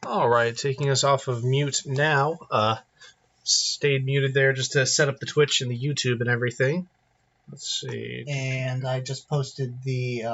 All right, taking us off of mute now. Stayed muted there just to set up the Twitch and the YouTube and everything. Let's see. And I just posted the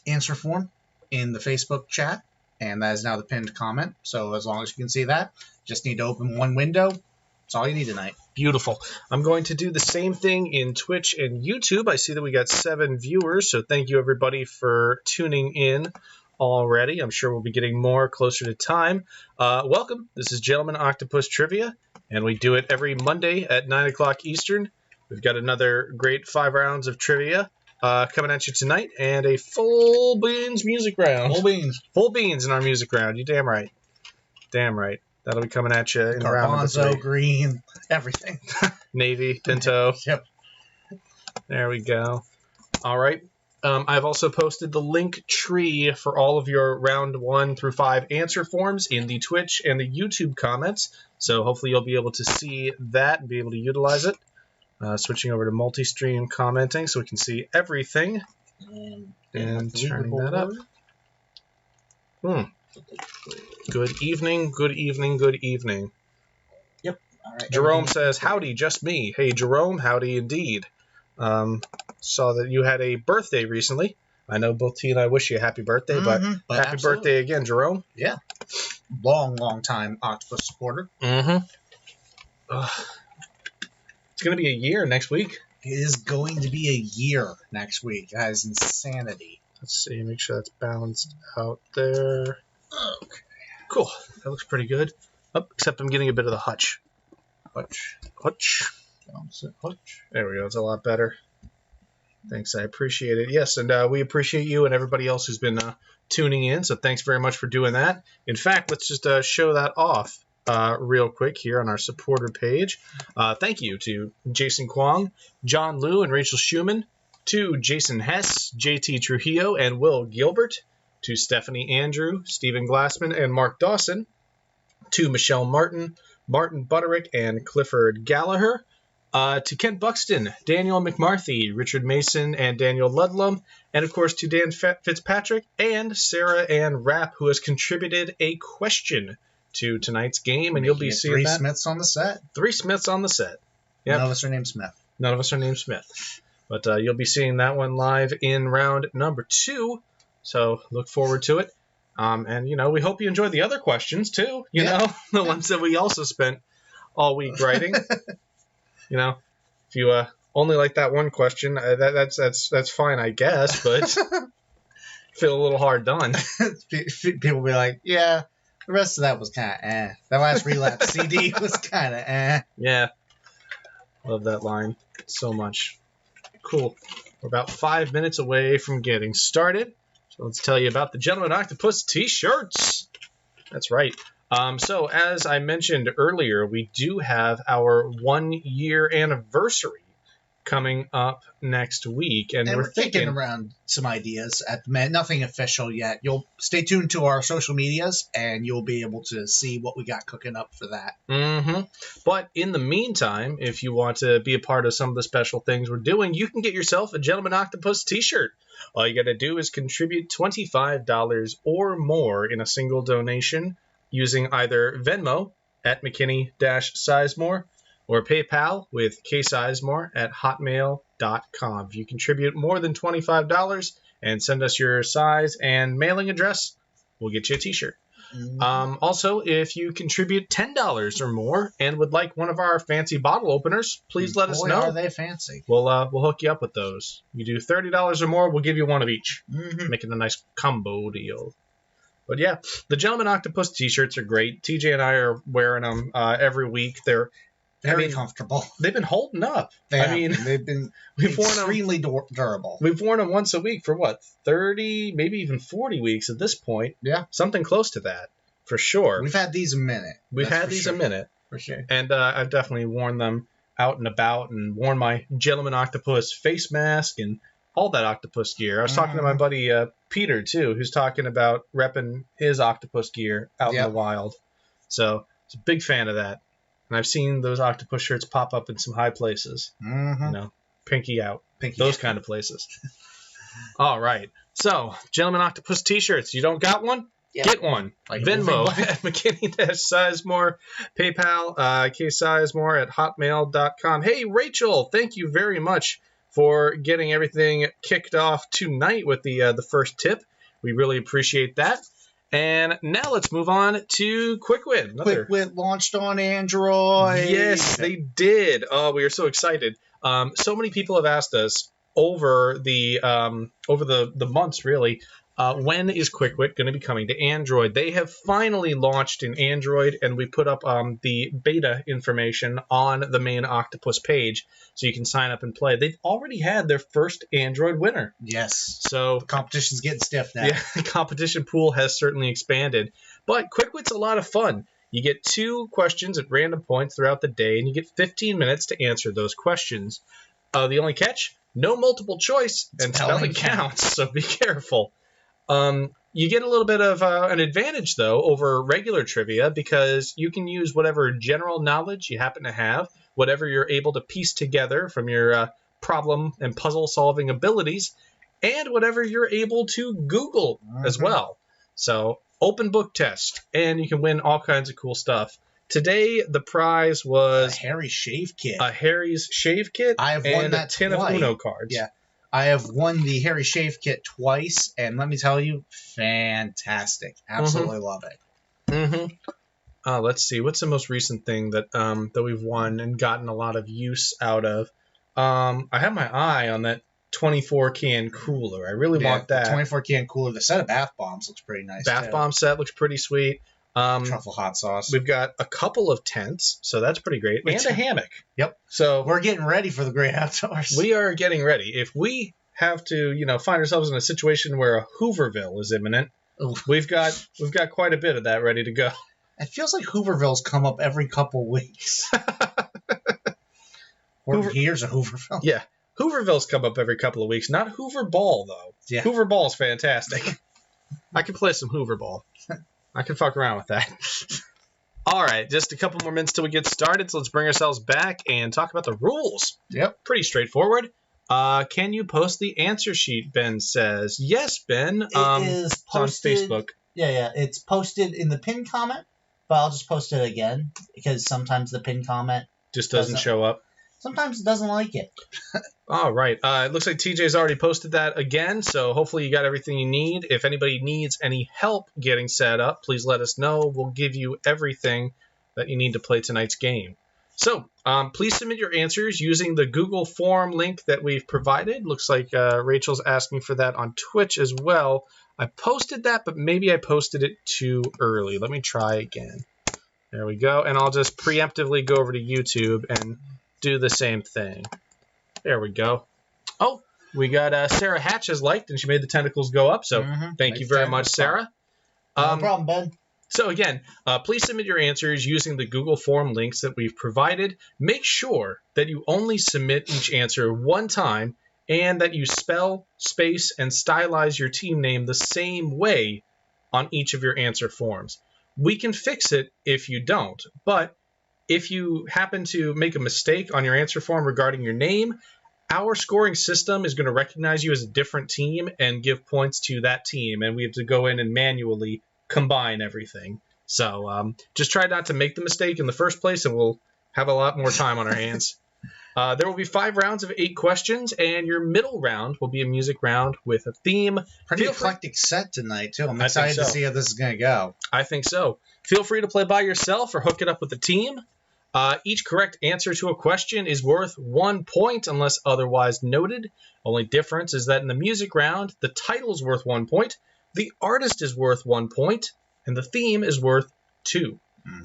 answer form in the Facebook chat, and that is now the pinned comment. So as long as you can see that, just need to open one window. That's all you need tonight. Beautiful. I'm going to do the same thing in Twitch and YouTube. I see that we got 7 viewers, so thank you everybody for tuning in already. I'm sure we'll be getting more closer to time. Welcome. This is Gentleman Octopus Trivia, and we do it every Monday at 9 o'clock Eastern. We've got another great 5 rounds of trivia coming at you tonight, and a full beans music round. Full beans. Full beans in our music round. You damn right. Damn right. That'll be coming at you in round number 3. Garbanzo, green, everything. Navy, pinto. Yep. There we go. All right. I've also posted the link tree for all of your round 1 through 5 answer forms in the Twitch and the YouTube comments. So hopefully you'll be able to see that and be able to utilize it. Switching over to multi-stream commenting so we can see everything. And turning that up. Good evening, good evening, good evening. Yep. All right. Jerome says, howdy, just me. Hey, Jerome, howdy indeed. Saw that you had a birthday recently. I know both T and I wish you a happy birthday, but happy absolutely. birthday again, Jerome. Yeah. Long time Octopus supporter. It's going to be a year next week. It is going to be a year next week. That is insanity. Let's see, make sure that's balanced out there. Okay. Cool. That looks pretty good. Oh, except I'm getting a bit of the hutch. Hutch. There we go. It's a lot better. Thanks. I appreciate it. Yes, and we appreciate you and everybody else who's been tuning in. So thanks very much for doing that. In fact, let's just show that off real quick here on our supporter page. Thank you to Jason Kwong, John Liu, and Rachel Schumann, to Jason Hess, JT Trujillo, and Will Gilbert, to Stephanie Andrew, Stephen Glassman, and Mark Dawson, to Michelle Martin, Martin Butterick, and Clifford Gallagher, to Kent Buxton, Daniel McMarthy, Richard Mason, and Daniel Ludlum, and of course to Dan Fitzpatrick and Sarah Ann Rapp, who has contributed a question to tonight's game, and you'll be seeing 3 that. Smiths on the set. 3 Smiths on the set. Yep. None of us are named Smith. None of us are named Smith. But you'll be seeing that one live in round number 2, so look forward to it. And, we hope you enjoyed the other questions, too, you know, the ones that we also spent all week writing. If you only like that one question, that's fine, I guess, but feel a little hard done. People be like, yeah, the rest of that was kind of eh. That last Relapse CD was kind of eh. Yeah. Love that line so much. Cool. We're about 5 minutes away from getting started. So let's tell you about the Gentleman Octopus t-shirts. That's right. So as I mentioned earlier, we do have our 1-year anniversary coming up next week, and we're thinking around some ideas at the minute. Nothing official yet. You'll stay tuned to our social medias, and you'll be able to see what we got cooking up for that. But in the meantime, if you want to be a part of some of the special things we're doing, you can get yourself a Gentleman Octopus t-shirt. All you got to do is contribute $25 or more in a single donation using either Venmo at McKinney-Sizemore or PayPal with ksizemore at hotmail.com. If you contribute more than $25 and send us your size and mailing address, we'll get you a t-shirt. Also, if you contribute $10 or more and would like one of our fancy bottle openers, please let us know. Are they fancy? We'll hook you up with those. You do $30 or more, we'll give you one of each, making a nice combo deal. But yeah, the Gentleman Octopus t-shirts are great. TJ and I are wearing them every week. They're very comfortable. They've been holding up. They've been extremely durable. We've worn them once a week for 30, maybe even 40 weeks at this point. Yeah, something close to that for sure. We've had these a minute. A minute for sure. And I've definitely worn them out and about, and worn my Gentleman Octopus face mask and all that octopus gear. I was talking to my buddy Peter too, who's talking about repping his octopus gear out in the wild. So I was a big fan of that. And I've seen those octopus shirts pop up in some high places. Pinky out. Those kind of places. All right. So, Gentleman Octopus t-shirts. You don't got one? Yeah. Get one. Like Venmo at McKinney-Sizemore. PayPal, ksizemore at hotmail.com. Hey, Rachel, thank you very much for getting everything kicked off tonight with the first tip. We really appreciate that. And now let's move on to QuickWit. QuickWit launched on Android. Yes, they did. Oh, we are so excited. So many people have asked us over the months, really, when is QuickWit going to be coming to Android? They have finally launched in Android, and we put up the beta information on the main Octopus page, so you can sign up and play. They've already had their first Android winner. Yes. So the competition's getting stiff now. Yeah, the competition pool has certainly expanded. But QuickWit's a lot of fun. You get 2 questions at random points throughout the day, and you get 15 minutes to answer those questions. The only catch? No multiple choice, and spelling counts, so be careful. You get a little bit of an advantage, though, over regular trivia because you can use whatever general knowledge you happen to have, whatever you're able to piece together from your problem and puzzle-solving abilities, and whatever you're able to Google as well. So, open book test, and you can win all kinds of cool stuff. Today, the prize was a Harry shave kit. A Harry's shave kit I have won that a tin twice. of Uno cards. Yeah. I have won the Harry shave kit twice, and let me tell you, fantastic. Absolutely love it. Let's see. What's the most recent thing that that we've won and gotten a lot of use out of? I have my eye on that 24-can cooler. I really want that. 24-can cooler. The set of bath bombs looks pretty nice. Bath bomb set looks pretty sweet. Truffle hot sauce. We've got a couple of tents, so that's pretty great. And a hammock. Yep. So we're getting ready for the great outdoors. We are getting ready. If we have to, find ourselves in a situation where a Hooverville is imminent, we've got quite a bit of that ready to go. It feels like Hoovervilles come up every couple weeks. Here's a Hooverville. Yeah. Hoovervilles come up every couple of weeks. Not Hoover Ball, though. Yeah. Hoover Ball's fantastic. I can play some Hoover Ball. I can fuck around with that. All right, just a couple more minutes till we get started, so let's bring ourselves back and talk about the rules. Yep. Pretty straightforward. Can you post the answer sheet, Ben says. Yes, Ben. It is posted. It's on Facebook. Yeah, it's posted in the pinned comment, but I'll just post it again because sometimes the pinned comment just doesn't show up. Sometimes it doesn't like it. All right. It looks like TJ's already posted that again, so hopefully you got everything you need. If anybody needs any help getting set up, please let us know. We'll give you everything that you need to play tonight's game. So please submit your answers using the Google form link that we've provided. Looks like Rachel's asking for that on Twitch as well. I posted that, but maybe I posted it too early. Let me try again. There we go. And I'll just preemptively go over to YouTube and do the same thing. There we go. Oh, we got Sarah Hatch has liked, and she made the tentacles go up. So thank you very much, Sarah. No problem, Ben. So again, please submit your answers using the Google form links that we've provided. Make sure that you only submit each answer one time and that you spell, space, and stylize your team name the same way on each of your answer forms. We can fix it if you don't, but if you happen to make a mistake on your answer form regarding your name, our scoring system is going to recognize you as a different team and give points to that team, and we have to go in and manually combine everything. So just try not to make the mistake in the first place, and we'll have a lot more time on our hands. There will be 5 rounds of 8 questions, and your middle round will be a music round with a theme. Pretty eclectic set tonight, too. I'm excited to see how this is going to go. I think so. Feel free to play by yourself or hook it up with the team. Each correct answer to a question is worth 1 point unless otherwise noted. Only difference is that in the music round, the title is worth 1 point, the artist is worth 1 point, and the theme is worth 2.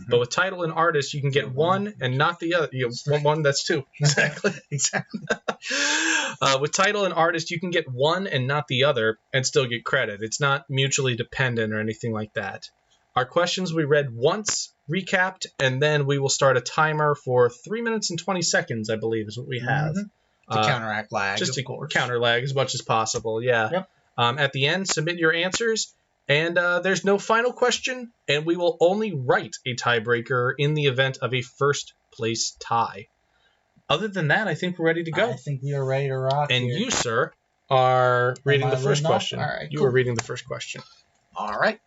But with title and artist, you can get 1 and not the other. You know, one, that's 2. Exactly. With title and artist, you can get 1 and not the other and still get credit. It's not mutually dependent or anything like that. Our questions we read once, recapped, and then we will start a timer for 3 minutes and 20 seconds, I believe, is what we have. To counteract lag, just to counter lag as much as possible, yeah. Yep. At the end, submit your answers, and there's no final question, and we will only write a tiebreaker in the event of a first-place tie. Other than that, I think we're ready to go. I think we are ready to rock. And here. you, sir, are reading the first question. All right, you cool. are reading the first question. All right.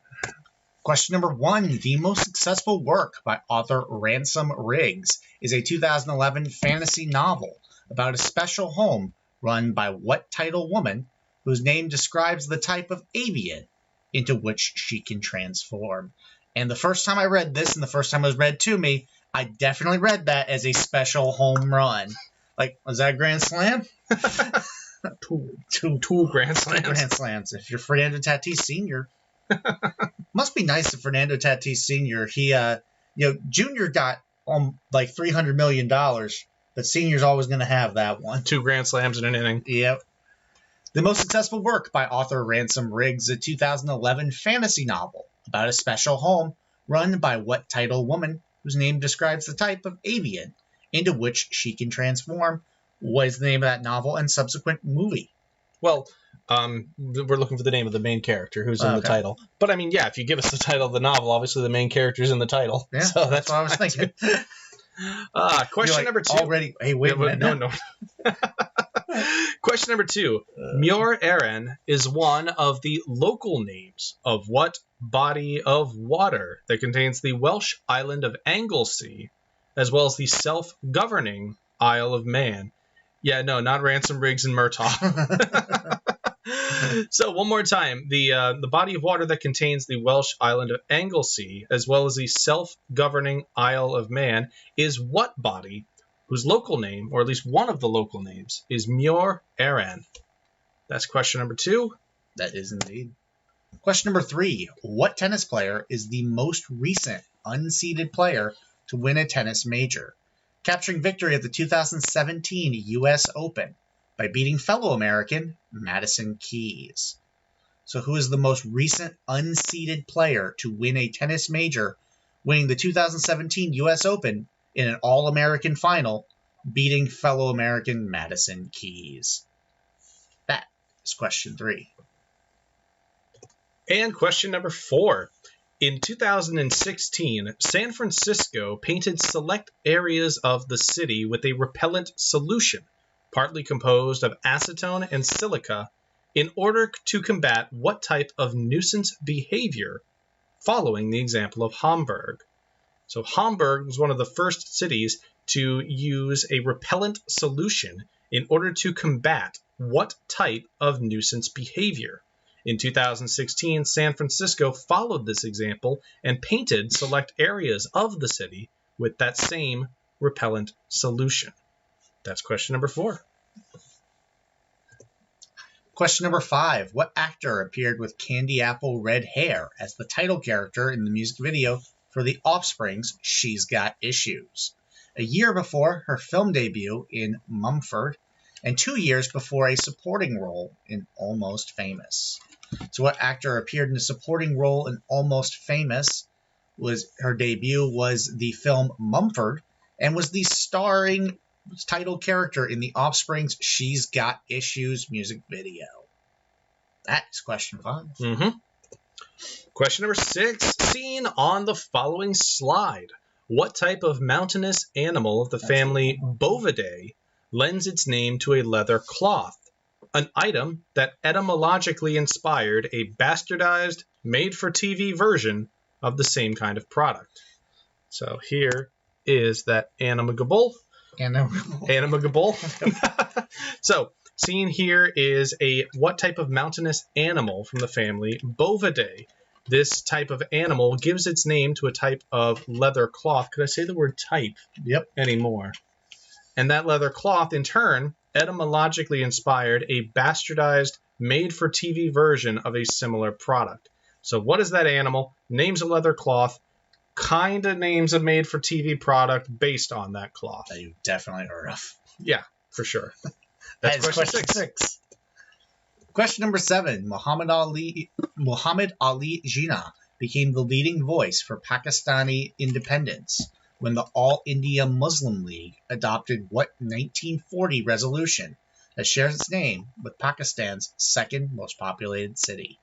Question number 1. The most successful work by author Ransom Riggs is a 2011 fantasy novel about a special home run by what title woman whose name describes the type of avian into which she can transform. And the first time I read this and the first time it was read to me, I definitely read that as a special home run. Like, was that a grand slam? Two grand slams. 2 grand slams. If you're Fernando Tatis Sr., must be nice if Fernando Tatis Sr., Junior got like $300 million, but Senior's always going to have that one. 2 grand slams in an inning. Yep. The most successful work by author Ransom Riggs, a 2011 fantasy novel about a special home run by what title woman whose name describes the type of avian into which she can transform. What is the name of that novel and subsequent movie? Well, we're looking for the name of the main character who's in the title. But I mean, yeah, if you give us the title of the novel, obviously the main character's in the title. Yeah, so that's what I was thinking. Question number 2. Already, hey, wait a minute. No. Question number 2. Muir Erin is one of the local names of what body of water that contains the Welsh island of Anglesey, as well as the self-governing Isle of Man. Yeah, no, not Ransom Riggs and Murtaugh. So one more time, the body of water that contains the Welsh island of Anglesey, as well as the self-governing Isle of Man, is what body whose local name, or at least one of the local names, is Muir Erin? That's question number 2. That is indeed. Question number 3. What tennis player is the most recent unseeded player to win a tennis major, capturing victory at the 2017 U.S. Open by beating fellow American Madison Keys? So who is the most recent unseeded player to win a tennis major, winning the 2017 U.S. Open in an All-American final, beating fellow American Madison Keys? That is question 3. And question number 4. In 2016, San Francisco painted select areas of the city with a repellent solution, partly composed of acetone and silica, in order to combat what type of nuisance behavior, following the example of Hamburg. So Hamburg was one of the first cities to use a repellent solution in order to combat what type of nuisance behavior. In 2016, San Francisco followed this example and painted select areas of the city with that same repellent solution. That's question number 4. Question number 5. What actor appeared with candy apple red hair as the title character in the music video for The Offspring's She's Got Issues, a year before her film debut in Mumford, and 2 years before a supporting role in Almost Famous? So what actor appeared in a supporting role in Almost Famous? Her debut was the film Mumford, and was the starring title character in The Offspring's She's Got Issues music video. That is question 5. Mm-hmm. Question number 6. Seen on the following slide, what type of mountainous animal of the family Bovidae lends its name to a leather cloth, an item that etymologically inspired a bastardized, made-for-TV version of the same kind of product? So here is that animagable. So seen here is a what type of mountainous animal from the family Bovidae. This type of animal gives its name to a type of leather cloth. Could I say the word type? Yep. Anymore? And that leather cloth, in turn, etymologically inspired a bastardized, made-for-TV version of a similar product. So what is that animal? Names a leather cloth. Kind of names a made-for-TV product based on that cloth. That you've definitely heard of. Yeah, for sure. That's question 6. Question number 7. Muhammad Ali Jinnah became the leading voice for Pakistani independence when the All India Muslim League adopted what 1940 resolution that shares its name with Pakistan's second most populated city?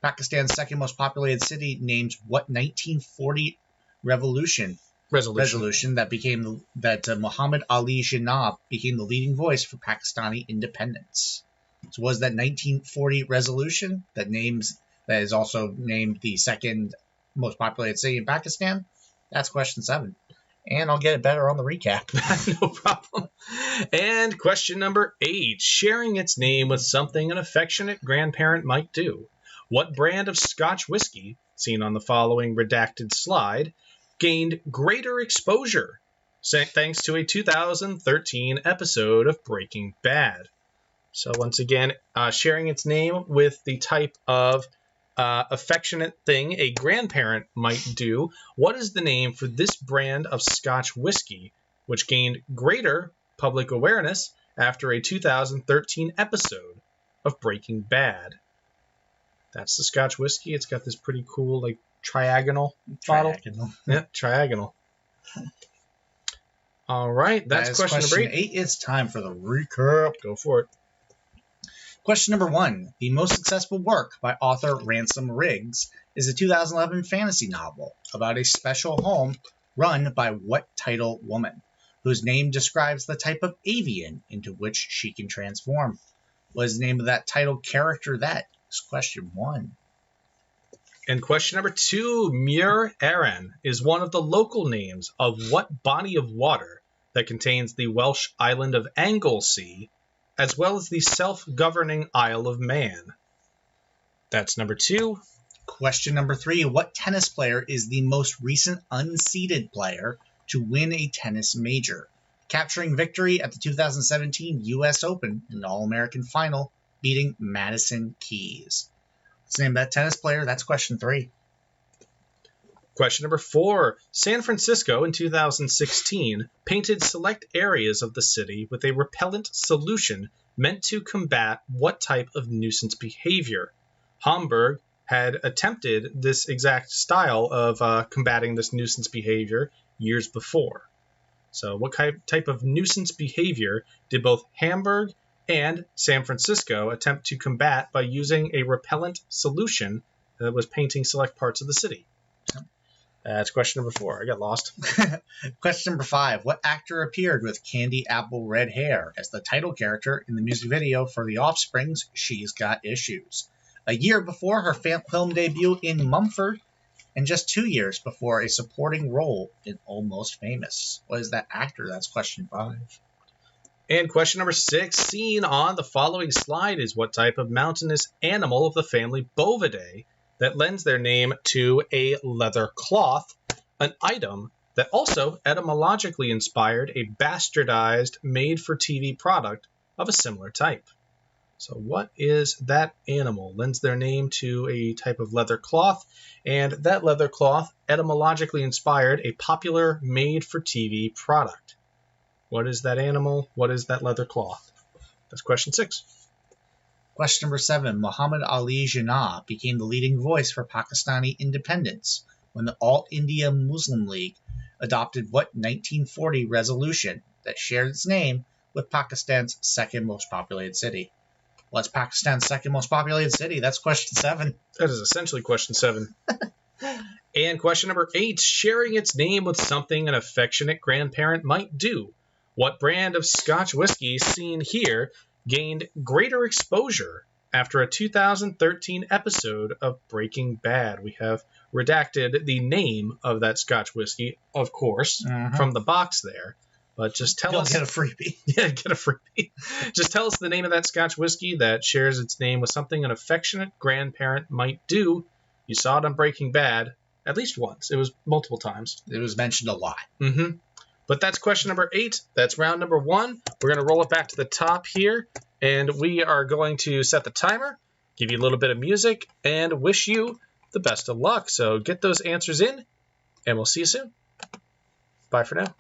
Pakistan's second most populated city names what 1940 resolution that Muhammad Ali Jinnah became the leading voice for Pakistani independence. So was that 1940 resolution that names that is also named the second most populated city in Pakistan? That's question 7. And I'll get it better on the recap. No problem. And question number 8. Sharing its name with something an affectionate grandparent might do. What brand of Scotch whiskey, seen on the following redacted slide, gained greater exposure thanks to a 2013 episode of Breaking Bad? So once again, sharing its name with the type of affectionate thing a grandparent might do. What is the name for this brand of Scotch whiskey, which gained greater public awareness after a 2013 episode of Breaking Bad? That's the Scotch whiskey. It's got this pretty cool, like, triagonal bottle. Yeah, triagonal. All right, that's question number 8. 8. It's time for the recap. Go for it. Question number 1. The most successful work by author Ransom Riggs is a 2011 fantasy novel about a special home run by what title woman, whose name describes the type of avian into which she can transform? What is the name of that title character? That is question 1. And question number 2, Muir Erin is one of the local names of what body of water that contains the Welsh island of Anglesey, as well as the self-governing Isle of Man? That's number 2. Question number 3. What tennis player is the most recent unseeded player to win a tennis major, capturing victory at the 2017 U.S. Open in the All-American Final, beating Madison Keys? Let's name that tennis player. That's question 3. Question number 4. San Francisco in 2016 painted select areas of the city with a repellent solution meant to combat what type of nuisance behavior? Hamburg had attempted this exact style of combating this nuisance behavior years before. So what type of nuisance behavior did both Hamburg and San Francisco attempt to combat by using a repellent solution that was painting select parts of the city? That's question number 4. I got lost. Question number 5. What actor appeared with candy apple red hair as the title character in the music video for The Offspring's She's Got Issues? A year before her film debut in Mumford, and just 2 years before a supporting role in Almost Famous. What is that actor? That's question 5. And question number 6, seen on the following slide, is what type of mountainous animal of the family Bovidae that lends their name to a leather cloth, an item that also etymologically inspired a bastardized made-for-TV product of a similar type. So what is that animal? Lends their name to a type of leather cloth, and that leather cloth etymologically inspired a popular made-for-TV product. What is that animal? What is that leather cloth? That's question 6. Question number 7. Muhammad Ali Jinnah became the leading voice for Pakistani independence when the All India Muslim League adopted what 1940 resolution that shared its name with Pakistan's second most populated city? What's Pakistan's second most populated city? That's question 7. That is essentially question 7. And question number 8, sharing its name with something an affectionate grandparent might do. What brand of Scotch whiskey seen here gained greater exposure after a 2013 episode of Breaking Bad? We have redacted the name of that Scotch whiskey, of course, from the box there. But just tell us. Get a freebie. Yeah, get a freebie. Just tell us the name of that Scotch whiskey that shares its name with something an affectionate grandparent might do. You saw it on Breaking Bad at least once. It was multiple times. It was mentioned a lot. But that's question number 8. That's round number 1. We're going to roll it back to the top here, and we are going to set the timer, give you a little bit of music, and wish you the best of luck. So get those answers in, and we'll see you soon. Bye for now.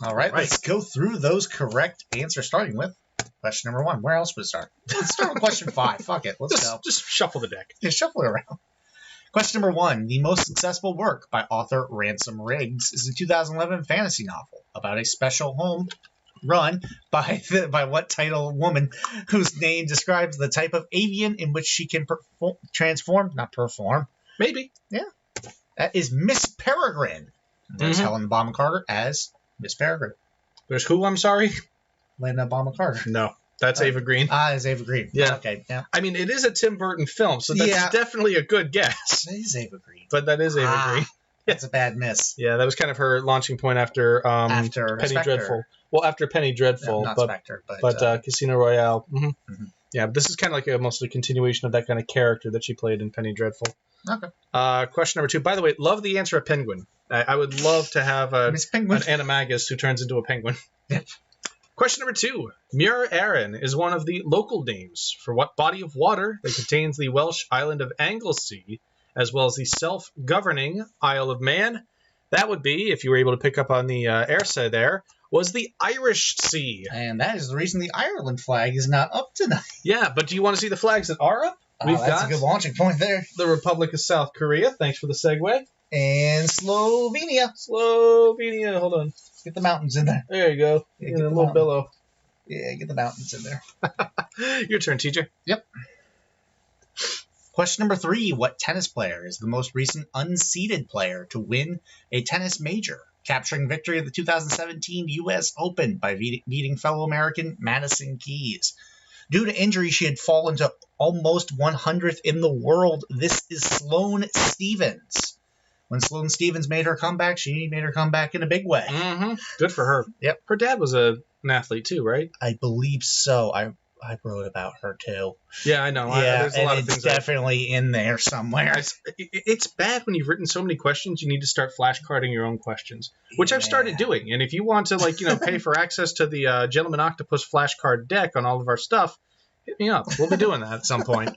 All right, let's go through those correct answers, starting with question number 1. Where else would we start? Let's start with question 5. Fuck it. Let's go. Just shuffle the deck. Just shuffle it around. Question number 1. The most successful work by author Ransom Riggs is a 2011 fantasy novel about a special home run by what title woman whose name describes the type of avian in which she can not perform. Maybe. Yeah. That is Miss Peregrine. There's Helen Bonham Carter as Miss Peregrine. There's who, I'm sorry? Lena Bonham Carter. No, that's Ava Green. It's Ava Green. Yeah. Okay, yeah. I mean, it is a Tim Burton film, so that's definitely a good guess. That is Ava Green. But that is Ava Green. That's a bad miss. Yeah, that was kind of her launching point after Penny Spectre. Dreadful. Well, after Penny Dreadful. Not but, Spectre, but Casino Royale. Yeah, this is kind of like almost a continuation of that kind of character that she played in Penny Dreadful. Okay. Question number 2. By the way, love the answer of penguin. I would love to have an animagus who turns into a penguin. Yep. Question number 2. Muir Erin is one of the local names for what body of water that contains the Welsh island of Anglesey, as well as the self-governing Isle of Man? That would be, if you were able to pick up on the airset there, was the Irish Sea. And that is the reason the Ireland flag is not up tonight. Yeah, but do you want to see the flags that are up? That's a good launching point there. The Republic of South Korea. Thanks for the segue. And Slovenia. Hold on. Get the mountains in there. There you go. Yeah, get a little billow. Yeah, get the mountains in there. Your turn, TJ. Yep. Question number 3. What tennis player is the most recent unseeded player to win a tennis major, capturing victory at the 2017 U.S. Open by beating fellow American Madison Keys? Due to injury, she had fallen to almost 100th in the world. This is Sloane Stephens. When Sloane Stephens made her comeback, she made her comeback in a big way. Good for her. Yep. Her dad was an athlete too, right? I believe so. I wrote about her too. Yeah, I know. Yeah, there's a lot of things definitely in there somewhere. It's bad when you've written so many questions. You need to start flashcarding your own questions, which I've started doing. And if you want to, pay for access to the Gentleman Octopus flashcard deck on all of our stuff, hit me up. We'll be doing that at some point.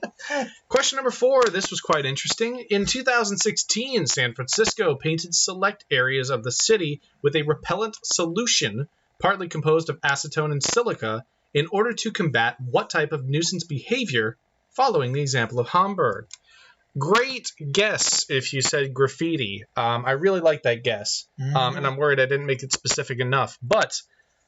Question number 4. This was quite interesting. In 2016, San Francisco painted select areas of the city with a repellent solution, partly composed of acetone and silica, in order to combat what type of nuisance behavior, following the example of Hamburg. Great guess if you said graffiti. I really like that guess, and I'm worried I didn't make it specific enough. But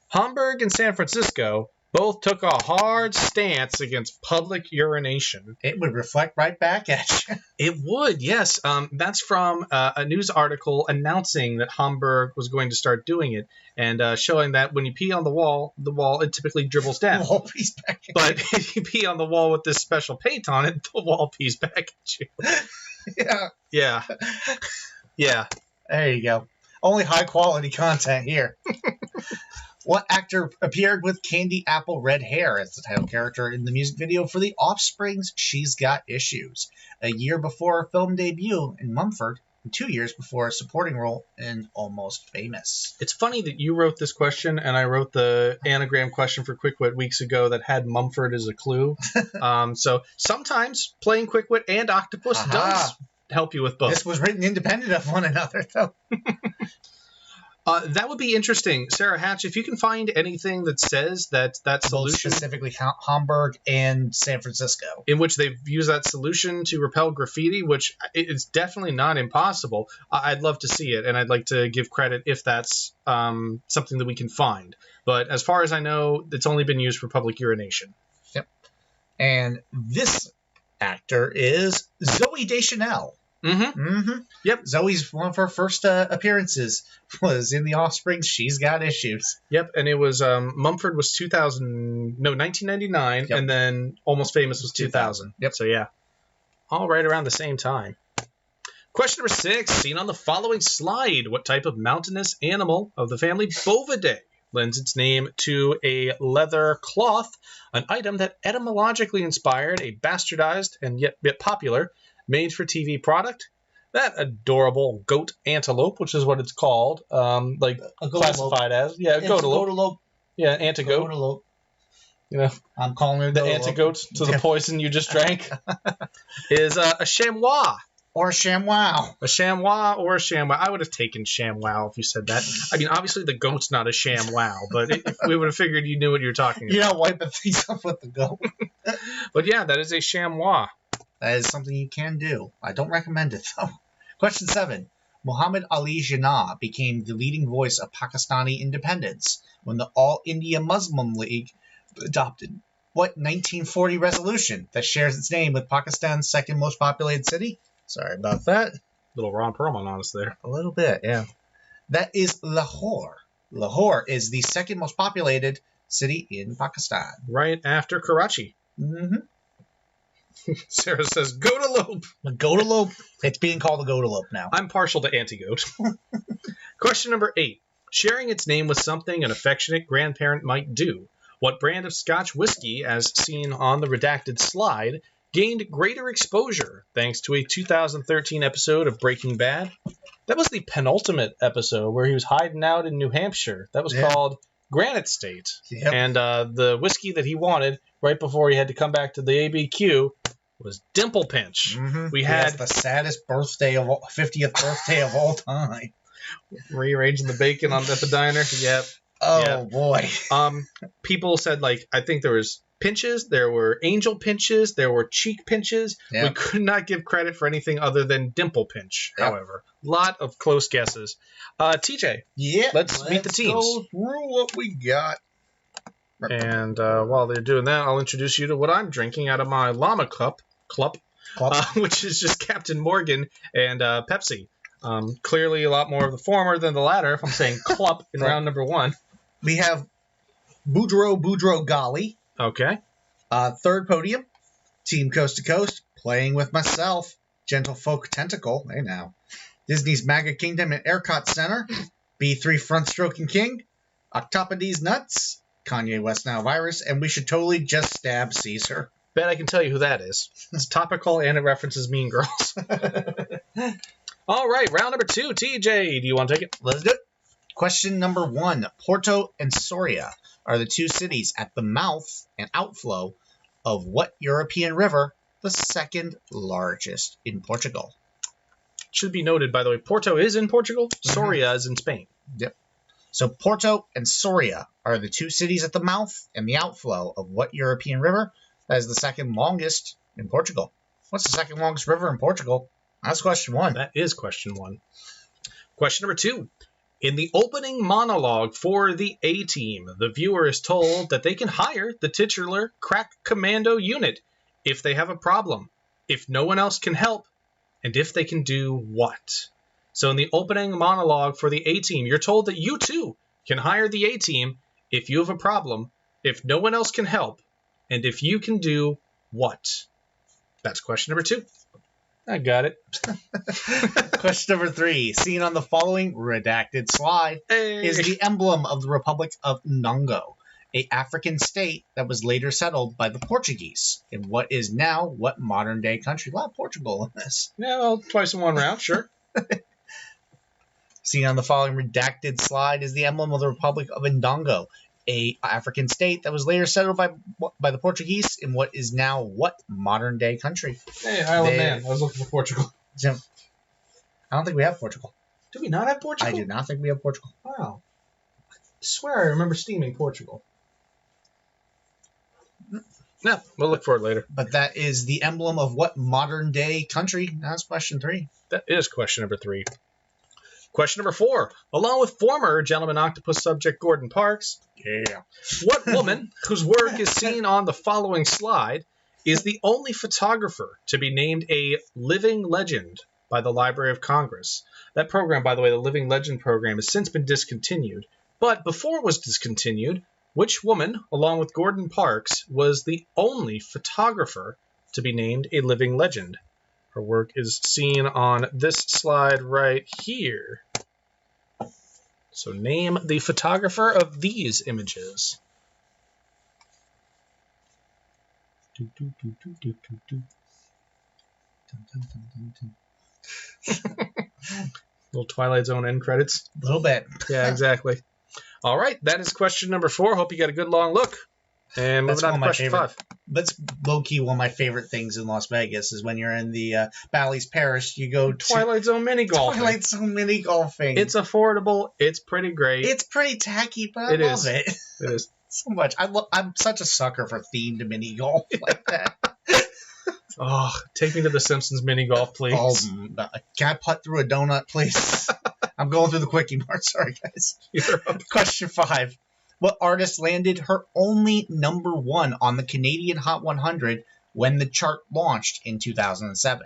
Hamburg and San Francisco both took a hard stance against public urination. It would reflect right back at you. It would, yes. That's from a news article announcing that Hamburg was going to start doing it, and showing that when you pee on the wall, it typically dribbles down. The wall pees back at But if you pee on the wall with this special paint on it, the wall pees back at you. Yeah. Yeah. There you go. Only high quality content here. What actor appeared with candy apple red hair as the title character in the music video for The Offspring's She's Got Issues, a year before her film debut in Mumford, and 2 years before a supporting role in Almost Famous? It's funny that you wrote this question and I wrote the anagram question for Quick Wit weeks ago that had Mumford as a clue. So sometimes playing Quick Wit and Octopus does help you with both. This was written independent of one another, though. That would be interesting. Sarah Hatch, if you can find anything that says that solution... Both specifically Hamburg and San Francisco. In which they've used that solution to repel graffiti, which is definitely not impossible. I'd love to see it, and I'd like to give credit if that's something that we can find. But as far as I know, it's only been used for public urination. Yep. And this actor is Zooey Deschanel. Yep. Zoe's one of her first appearances was in The Offspring. She's Got Issues. Yep, and it was Mumford was 1999, and then Almost Famous was 2000. Yep. So yeah, all right around the same time. Question number 6, seen on the following slide, what type of mountainous animal of the family Bovidae lends its name to a leather cloth, an item that etymologically inspired a bastardized and yet popular made-for-TV product? That adorable goat antelope, which is what it's called, classified as. Yeah, goatalope. Yeah, antigoat. Goatalope. You know, I'm calling her the antigoat to the poison you just drank. Is a chamois. Or ShamWow. A ShamWow or a ShamWow. I would have taken ShamWow if you said that. I mean, obviously the goat's not a ShamWow, but if we would have figured you knew what you were talking about. You're not wiping things up with the goat. But yeah, that is a ShamWow. That is something you can do. I don't recommend it, though. Question 7. Muhammad Ali Jinnah became the leading voice of Pakistani independence when the All India Muslim League adopted what 1940 resolution that shares its name with Pakistan's second most populated city? Sorry about that. Little Ron Perlman on us there. A little bit, yeah. That is Lahore. Lahore is the second most populated city in Pakistan. Right after Karachi. Mm-hmm. Sarah says, Goatalope. Goatalope. It's being called a Goatalope now. I'm partial to anti-goat. Question number 8. Sharing its name with something an affectionate grandparent might do. What brand of Scotch whiskey, as seen on the redacted slide, gained greater exposure thanks to a 2013 episode of Breaking Bad? That was the penultimate episode where he was hiding out in New Hampshire. That was called Granite State. Yep. And the whiskey that he wanted right before he had to come back to the ABQ was Dimple Pinch. Mm-hmm. We had the saddest 50th birthday of all time. Rearranging the bacon at the diner. Yep. Oh, yeah. boy. People said, like, I think there was pinches, there were angel pinches, there were cheek pinches. Yep. We could not give credit for anything other than dimple pinch, however. Lot of close guesses. TJ, let's meet the teams. Go through what we got. And while they're doing that, I'll introduce you to what I'm drinking out of my llama cup, which is just Captain Morgan and Pepsi. Clearly a lot more of the former than the latter, if I'm saying clup in round number 1. We have Boudreaux Ghali. Okay. Third podium, Team Coast to Coast, playing with myself, Gentlefolk Tentacle, hey now. Disney's Maga Kingdom and Ercot Center, B3 Front Stroking King, Octopodes Nuts, Kanye West Now Virus, and we should totally just stab Caesar. Bet I can tell you who that is. It's topical and it references Mean Girls. All right, round number 2. TJ, do you want to take it? Let's do it. Question number 1. Porto and Soria are the two cities at the mouth and outflow of what European river, the second largest in Portugal? Should be noted, by the way, Porto is in Portugal. Soria is in Spain. Yep. So Porto and Soria are the two cities at the mouth and the outflow of what European river? That is the second longest in Portugal. What's the second longest river in Portugal? That's question 1. That is question 1. Question number 2. In the opening monologue for the A-Team, the viewer is told that they can hire the titular crack commando unit if they have a problem, if no one else can help, and if they can do what? So in the opening monologue for the A-Team, you're told that you too can hire the A-Team if you have a problem, if no one else can help, and if you can do what? That's question number 2. I got it. Question number 3. Seen on the following redacted slide is the emblem of the Republic of Ndongo, an African state that was later settled by the Portuguese in what is now what modern-day country? A lot of Portugal in this. Yeah, well, twice in one round, sure. Seen on the following redacted slide is the emblem of the Republic of Ndongo, an African state that was later settled by the Portuguese in what is now what modern-day country? Hey, Island Man. I was looking for Portugal. I don't think we have Portugal. Do we not have Portugal? I do not think we have Portugal. Wow. I swear I remember steaming Portugal. Yeah, we'll look for it later. But that is the emblem of what modern-day country? That's question 3. That is question number 3. Question number 4. Along with former Gentleman Octopus subject Gordon Parks, what woman, whose work is seen on the following slide, is the only photographer to be named a living legend by the Library of Congress? That program, by the way, the Living Legend program, has since been discontinued. But before it was discontinued, which woman, along with Gordon Parks, was the only photographer to be named a living legend? Her work is seen on this slide right here. So name the photographer of these images. Little Twilight Zone end credits. A little bit. Yeah, exactly. All right, that is question number 4. Hope you got a good long look. And moving on to question 5. That's low-key one of my favorite things in Las Vegas is when you're in the Bally's Parish, you go to Twilight Zone mini golfing. Twilight Zone mini golfing. It's affordable. It's pretty great. It's pretty tacky, but I love it. It is. So much. I'm such a sucker for themed mini golf like that. Oh, take me to the Simpsons mini golf, please. Oh, can I putt through a donut, please? I'm going through the quickie mark. Sorry, guys. Question 5. What artist landed her only #1 on the Canadian Hot 100 when the chart launched in 2007?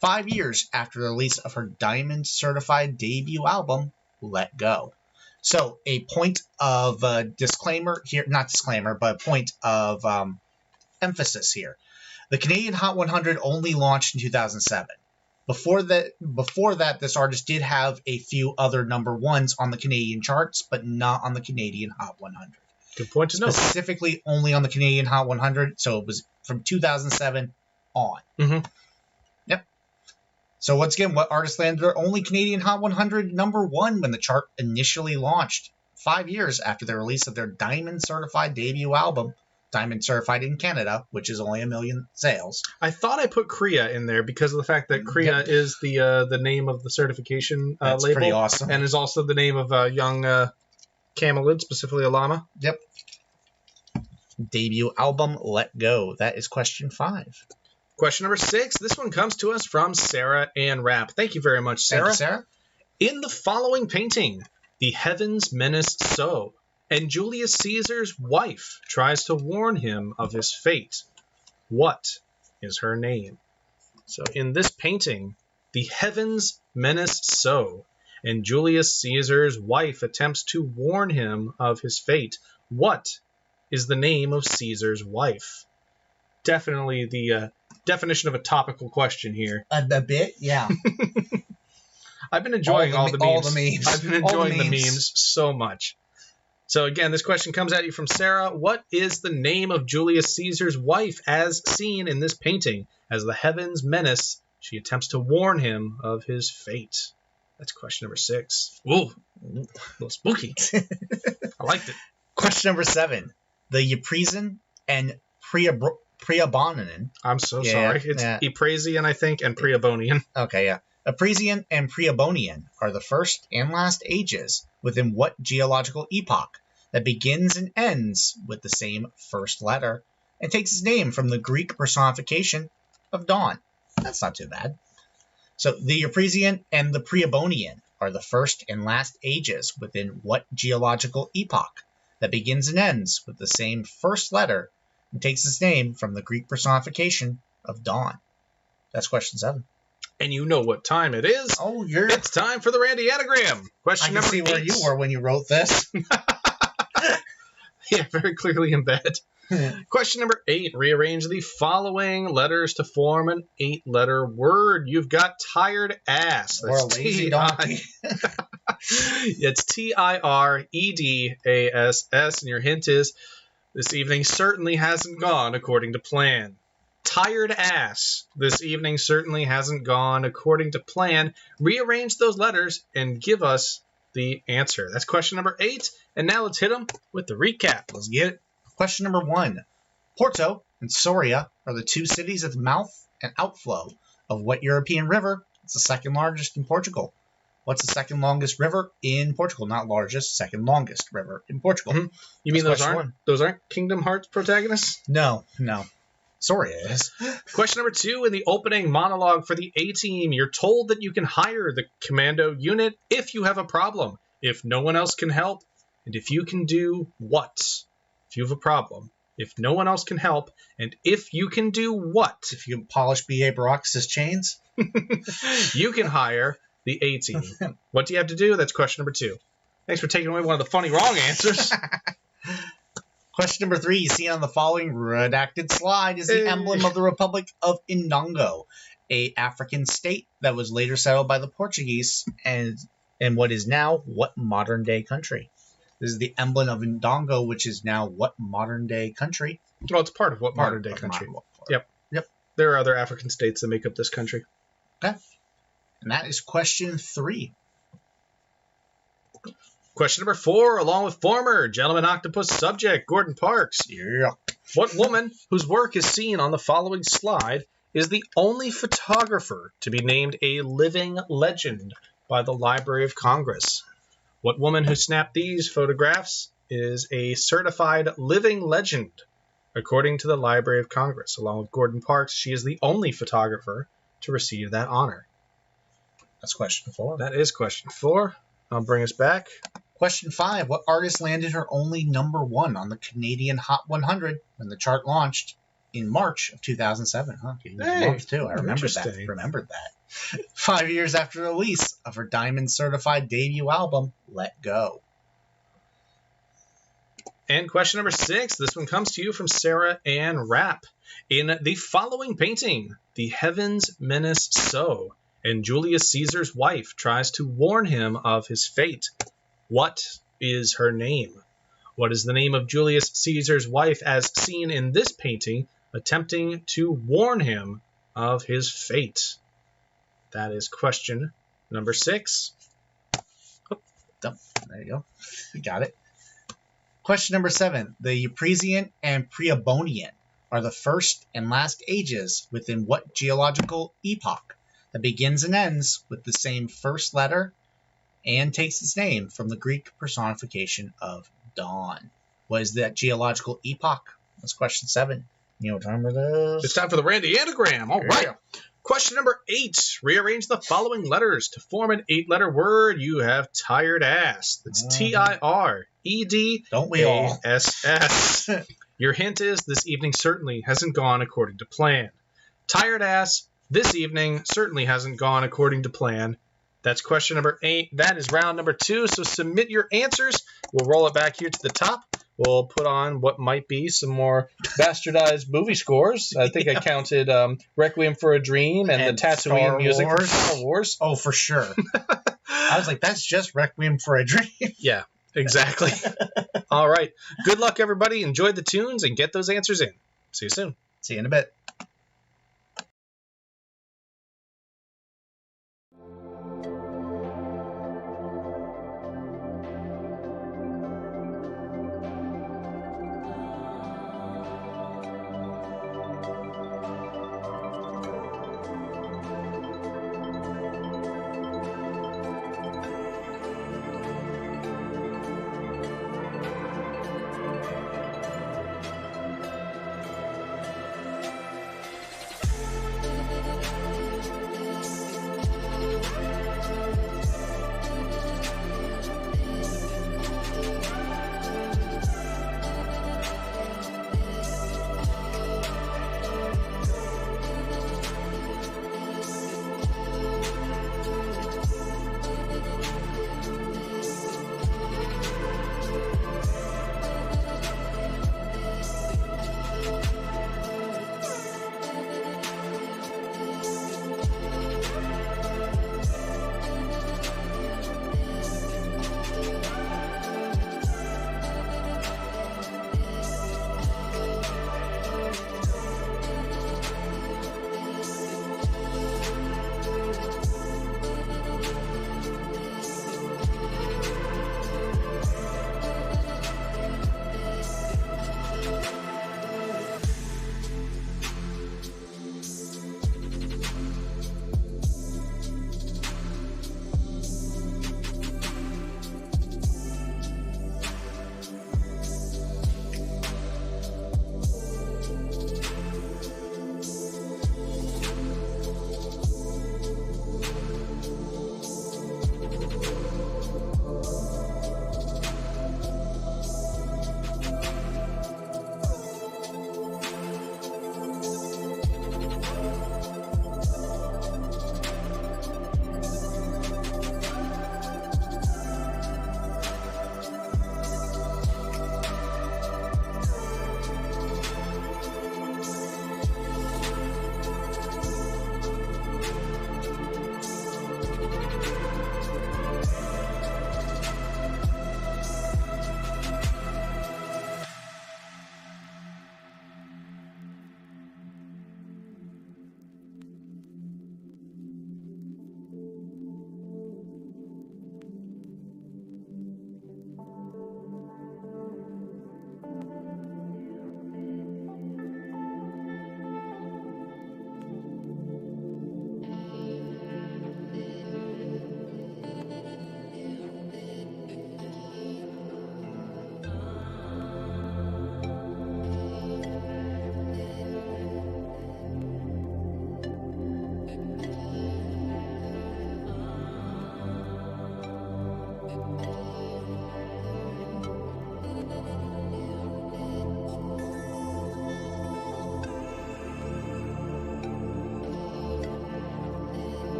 5 years after the release of her diamond-certified debut album, Let Go. So, a point of disclaimer here, not disclaimer, but a point of emphasis here. The Canadian Hot 100 only launched in 2007. Before that, this artist did have a few other #1s on the Canadian charts, but not on the Canadian Hot 100. Good point to know. Specifically only on the Canadian Hot 100, so it was from 2007 on. Mm-hmm. Yep. So once again, what artist landed their only Canadian Hot 100 #1 when the chart initially launched? 5 years after the release of their Diamond-certified debut album, Diamond certified in Canada, which is only 1 million sales. I thought I put Kriya in there because of the fact that Kriya is the name of the certification That's label. pretty awesome. And is also the name of a young camelid, specifically a llama. Yep. Debut album, Let Go. That is question 5. Question number 6. This one comes to us from Sarah Ann Rapp. Thank you very much, Sarah. Thank you, Sarah. In the following painting, the heavens menace so, and Julius Caesar's wife tries to warn him of his fate. What is her name? So in this painting, the heavens menace so, and Julius Caesar's wife attempts to warn him of his fate. What is the name of Caesar's wife? Definitely the definition of a topical question here. A bit, yeah. I've been enjoying all the memes. I've been enjoying the memes memes so much. So again, this question comes at you from Sarah. What is the name of Julius Caesar's wife as seen in this painting? As the heavens menace, she attempts to warn him of his fate. That's question number 6. Ooh, a little spooky. I liked it. Question number 7. The Ypresian and Priabonian. I'm so sorry. It's Ypresian, I think, and Priabonian. Okay, yeah. Ypresian and Priabonian are the first and last ages within what geological epoch that begins and ends with the same first letter and takes its name from the Greek personification of dawn. That's not too bad. So the Ypresian and the Priabonian are the first and last ages within what geological epoch that begins and ends with the same first letter and takes its name from the Greek personification of dawn. That's question 7. And you know what time it is. Oh, it's time for the Randy Anagram. Question number 8. I can see where you were when you wrote this. Yeah, very clearly in bed. Question number 8. Rearrange the following letters to form an 8-letter word. You've got tired ass. Or a lazy donkey. It's TIREDASS, and your hint is, this evening certainly hasn't gone according to plan. Tired ass. This evening certainly hasn't gone according to plan. Rearrange those letters and give us the answer. That's question number 8. And now let's hit them with the recap. Let's get it. Question number 1. Porto and Soria are the 2 cities at the mouth and outflow of what European river? It's the second largest in Portugal. What's the second longest river in Portugal? Not largest, second longest river in Portugal. Mm-hmm. You mean those aren't Kingdom Hearts protagonists? No. Soria is. Question number 2. In the opening monologue for the A-Team, you're told that you can hire the commando unit if you have a problem, if no one else can help, and if you can do what? If you have a problem, if no one else can help, and if you can do what? If you can polish B.A. Baracus' chains? You can hire the A-Team. What do you have to do? That's question number 2. Thanks for taking away one of the funny wrong answers. Question number 3. You see on the following redacted slide is the emblem of the Republic of Indongo, a African state that was later settled by the Portuguese and what is now what modern-day country. This is the emblem of Indongo, which is now what modern-day country? Well, it's part of what modern-day country. Yep. There are other African states that make up this country. Okay. And that is question 3. Question number 4, along with former Gentleman Octopus subject Gordon Parks. Yeah. What woman, whose work is seen on the following slide, is the only photographer to be named a living legend by the Library of Congress? What woman who snapped these photographs is a certified living legend, according to the Library of Congress? Along with Gordon Parks, she is the only photographer to receive that honor. That's question 4. That is question 4. I'll bring us back. Question 5. What artist landed her only #1 on the Canadian Hot 100 when the chart launched in March of 2007? Huh? Month too. I remembered that. 5 years after the release of her diamond-certified debut album, Let Go. And question number 6. This one comes to you from Sarah Ann Rapp. In the following painting, the heavens menace so, and Julius Caesar's wife tries to warn him of his fate. What is her name? What is the name of Julius Caesar's wife as seen in this painting, attempting to warn him of his fate? That is question number 6. Oh, there you go. You got it. Question number 7. The Euprasian and Preobonian are the first and last ages within what geological epoch that begins and ends with the same first letter and takes its name from the Greek personification of dawn? What is that geological epoch? That's question 7. You know what time it is? It's time for the Randy Anagram. All right. Question number 8. Rearrange the following letters to form an 8-letter word. You have tired ass. That's TIREDASS. Don't we all? Your hint is this evening certainly hasn't gone according to plan. Tired ass, this evening certainly hasn't gone according to plan. That's question number 8. That is round number 2. So submit your answers. We'll roll it back here to the top. We'll put on what might be some more bastardized movie scores. I think I counted Requiem for a Dream and the Tatooine music from Star Wars. Oh, for sure. I was like, that's just Requiem for a Dream. Yeah, exactly. All right. Good luck, everybody. Enjoy the tunes and get those answers in. See you soon. See you in a bit.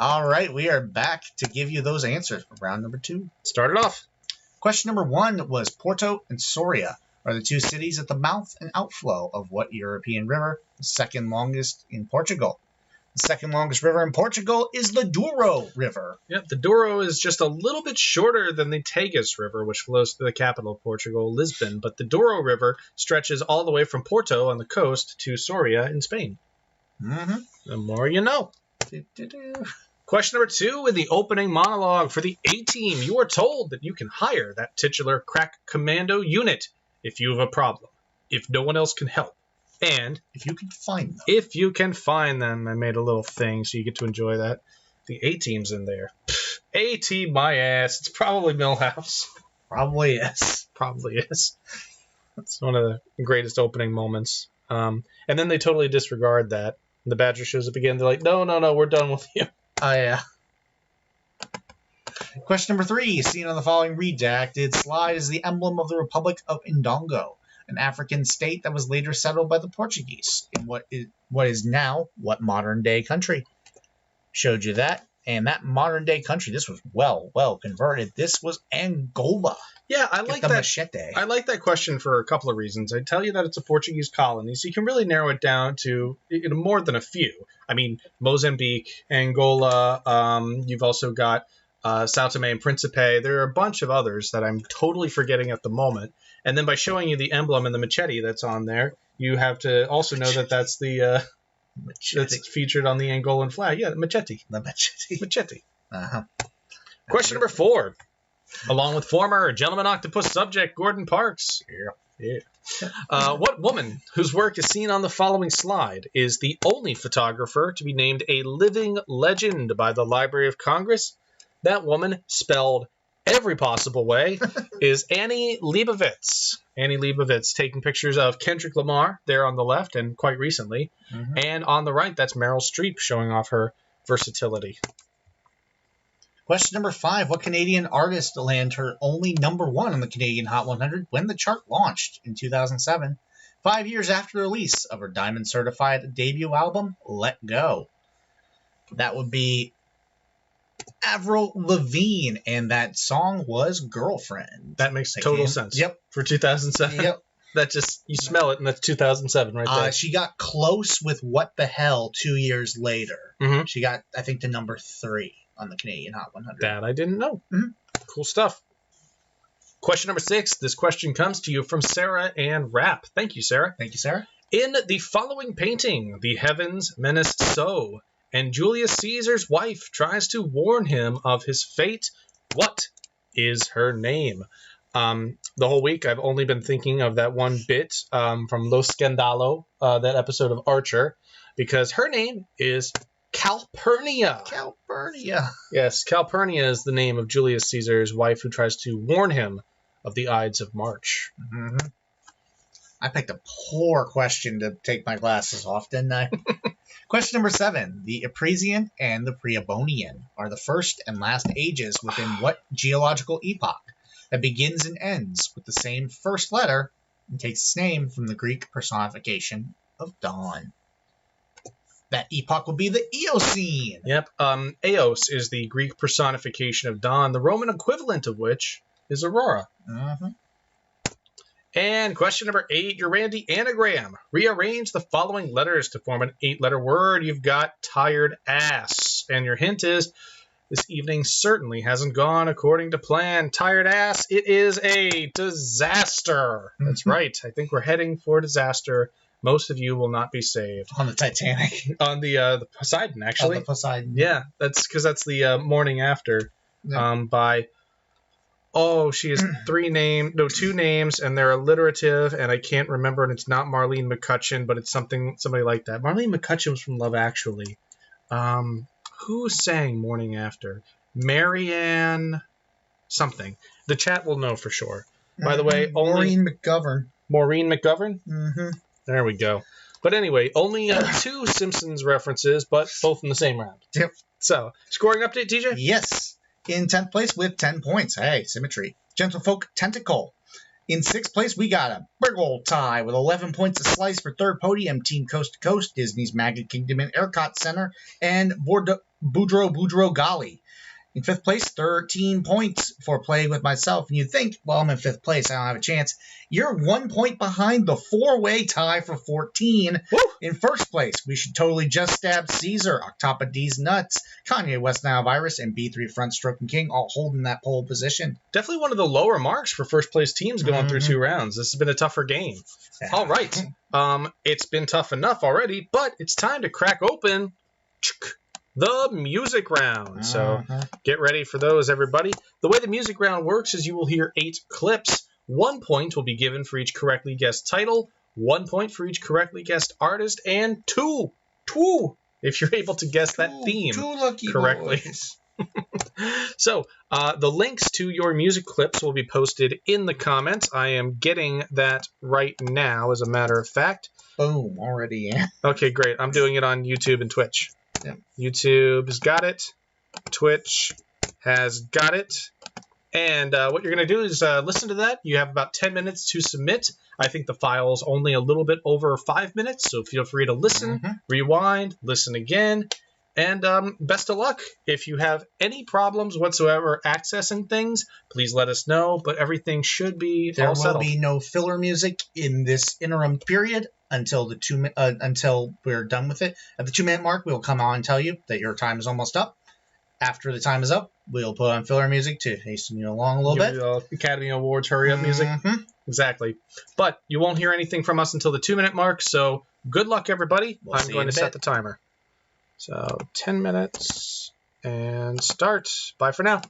All right, we are back to give you those answers for round number 2. Start it off. Question number 1 was Porto and Soria are the 2 cities at the mouth and outflow of what European river, the second longest in Portugal? The second longest river in Portugal is the Douro River. Yep, the Douro is just a little bit shorter than the Tagus River, which flows through the capital of Portugal, Lisbon. But the Douro River stretches all the way from Porto on the coast to Soria in Spain. Mm-hmm. The more you know. Question number 2, in the opening monologue for the A-Team, you are told that you can hire that titular crack commando unit if you have a problem, if no one else can help, and if you can find them. If you can find them. I made a little thing so you get to enjoy that. The A-Team's in there. A-Team, my ass. It's probably Millhouse. Probably is. Probably is. It's one of the greatest opening moments. And then they totally disregard that. The Badger shows up again. They're like, no, we're done with you. Oh, yeah. Question number 3. Seen on the following redacted slide is the emblem of the Republic of Ndongo, an African state that was later settled by the Portuguese in what is now what modern-day country. Showed you that. And that modern-day country, this was well converted. This was Angola. Yeah, I like that. Machete. I like that question for a couple of reasons. I tell you that it's a Portuguese colony, so you can really narrow it down to more than a few. I mean, Mozambique, Angola. You've also got Sao Tome and Principe. There are a bunch of others that I'm totally forgetting at the moment. And then by showing you the emblem and the machete that's on there, you have to also know that that's the that's featured on the Angolan flag. Yeah, the machete. The machete. Machete. Uh-huh. Question number 4. Along with former Gentleman Octopus subject Gordon Parks. Yeah. What woman whose work is seen on the following slide is the only photographer to be named a living legend by the Library of Congress? That woman, spelled every possible way, is Annie Leibovitz. Annie Leibovitz taking pictures of Kendrick Lamar there on the left and quite recently. Mm-hmm. And on the right, that's Meryl Streep showing off her versatility. Question number 5. What Canadian artist landed her only number 1 on the Canadian Hot 100 when the chart launched in 2007, 5 years after the release of her diamond-certified debut album, Let Go? That would be Avril Lavigne, and that song was Girlfriend. That makes total sense. Yep. For 2007. Yep. That just, you smell it, and that's 2007 right there. She got close with What the Hell 2 years later. Mm-hmm. She got, I think, to number 3 on the Canadian Hot 100. That I didn't know. Mm-hmm. Cool stuff. Question number 6. This question comes to you from Sarah Ann Rapp. Thank you, Sarah. Thank you, Sarah. In the following painting, the heavens menace so, and Julius Caesar's wife tries to warn him of his fate. What is her name? The whole week, I've only been thinking of that one bit from Lo Scandalo, that episode of Archer, because her name is Calpurnia. Calpurnia. Yes, Calpurnia is the name of Julius Caesar's wife who tries to warn him of the Ides of March. Mm-hmm. I picked a poor question to take my glasses off, didn't I? Question number 7. The Epresian and the Preobonian are the first and last ages within what geological epoch that begins and ends with the same first letter and takes its name from the Greek personification of dawn? That epoch would be the Eocene. Yep. Eos is the Greek personification of dawn, the Roman equivalent of which is Aurora. Mm-hmm. And question number 8, your Randy anagram. Rearrange the following letters to form an 8-letter word. You've got tired ass. And your hint is, this evening certainly hasn't gone according to plan. Tired ass, it is a disaster. That's right. I think we're heading for disaster. Most of you will not be saved. On the Titanic. On the Poseidon, actually. On the Poseidon. Yeah, that's because that's the morning after by... Oh, she has 2 names, and they're alliterative, and I can't remember, and it's not Marlene McCutcheon, but it's somebody like that. Marlene McCutcheon was from Love Actually. Who sang Morning After? Marianne something. The chat will know for sure. By the way, only... Maureen McGovern. Maureen McGovern? Mm-hmm. There we go. But anyway, only 2 Simpsons references, but both in the same round. Yep. So, scoring update, TJ? Yes. In 10th place with 10 points. Hey, symmetry. Gentlefolk Tentacle In sixth place, we got a big old tie with 11 points a slice for third podium. Team Coast to Coast, Disney's Magic Kingdom and Epcot Center, and Boudreaux Gali. In fifth place, 13 points for playing with myself. And you think, well, I'm in fifth place, I don't have a chance. You're 1 point behind the four-way tie for 14. Woo! In first place, we should totally just stab Caesar, Octopus D's Nuts, Kanye West Nile Virus, and B3 Front Stroking King all holding that pole position. Definitely one of the lower marks for first place teams going through 2 rounds. This has been a tougher game. Yeah. All right. It's been tough enough already, but it's time to crack open the music round. So get ready for those, everybody. The way the music round works is you will hear 8 clips. 1 point will be given for each correctly guessed title, 1 point for each correctly guessed artist, and two if you're able to guess that theme correctly. So the links to your music clips will be posted in the comments. I am getting that right now, as a matter of fact. Boom, already in. Okay, great. I'm doing it on YouTube and Twitch. Yeah. YouTube's got it. Twitch has got it. And what you're going to do is listen to that. You have about 10 minutes to submit. I think the file is only a little bit over 5 minutes, so feel free to listen, rewind, listen again. And best of luck. If you have any problems whatsoever accessing things, please let us know. But everything should be all settled. There will be no filler music in this interim period until until we're done with it. At the 2-minute mark, we'll come on and tell you that your time is almost up. After the time is up, we'll put on filler music to hasten you along a little bit. Academy Awards hurry up music. Exactly. But you won't hear anything from us until the 2-minute mark. So good luck, everybody. I'm going to set the timer. So 10 minutes and start. Bye for now.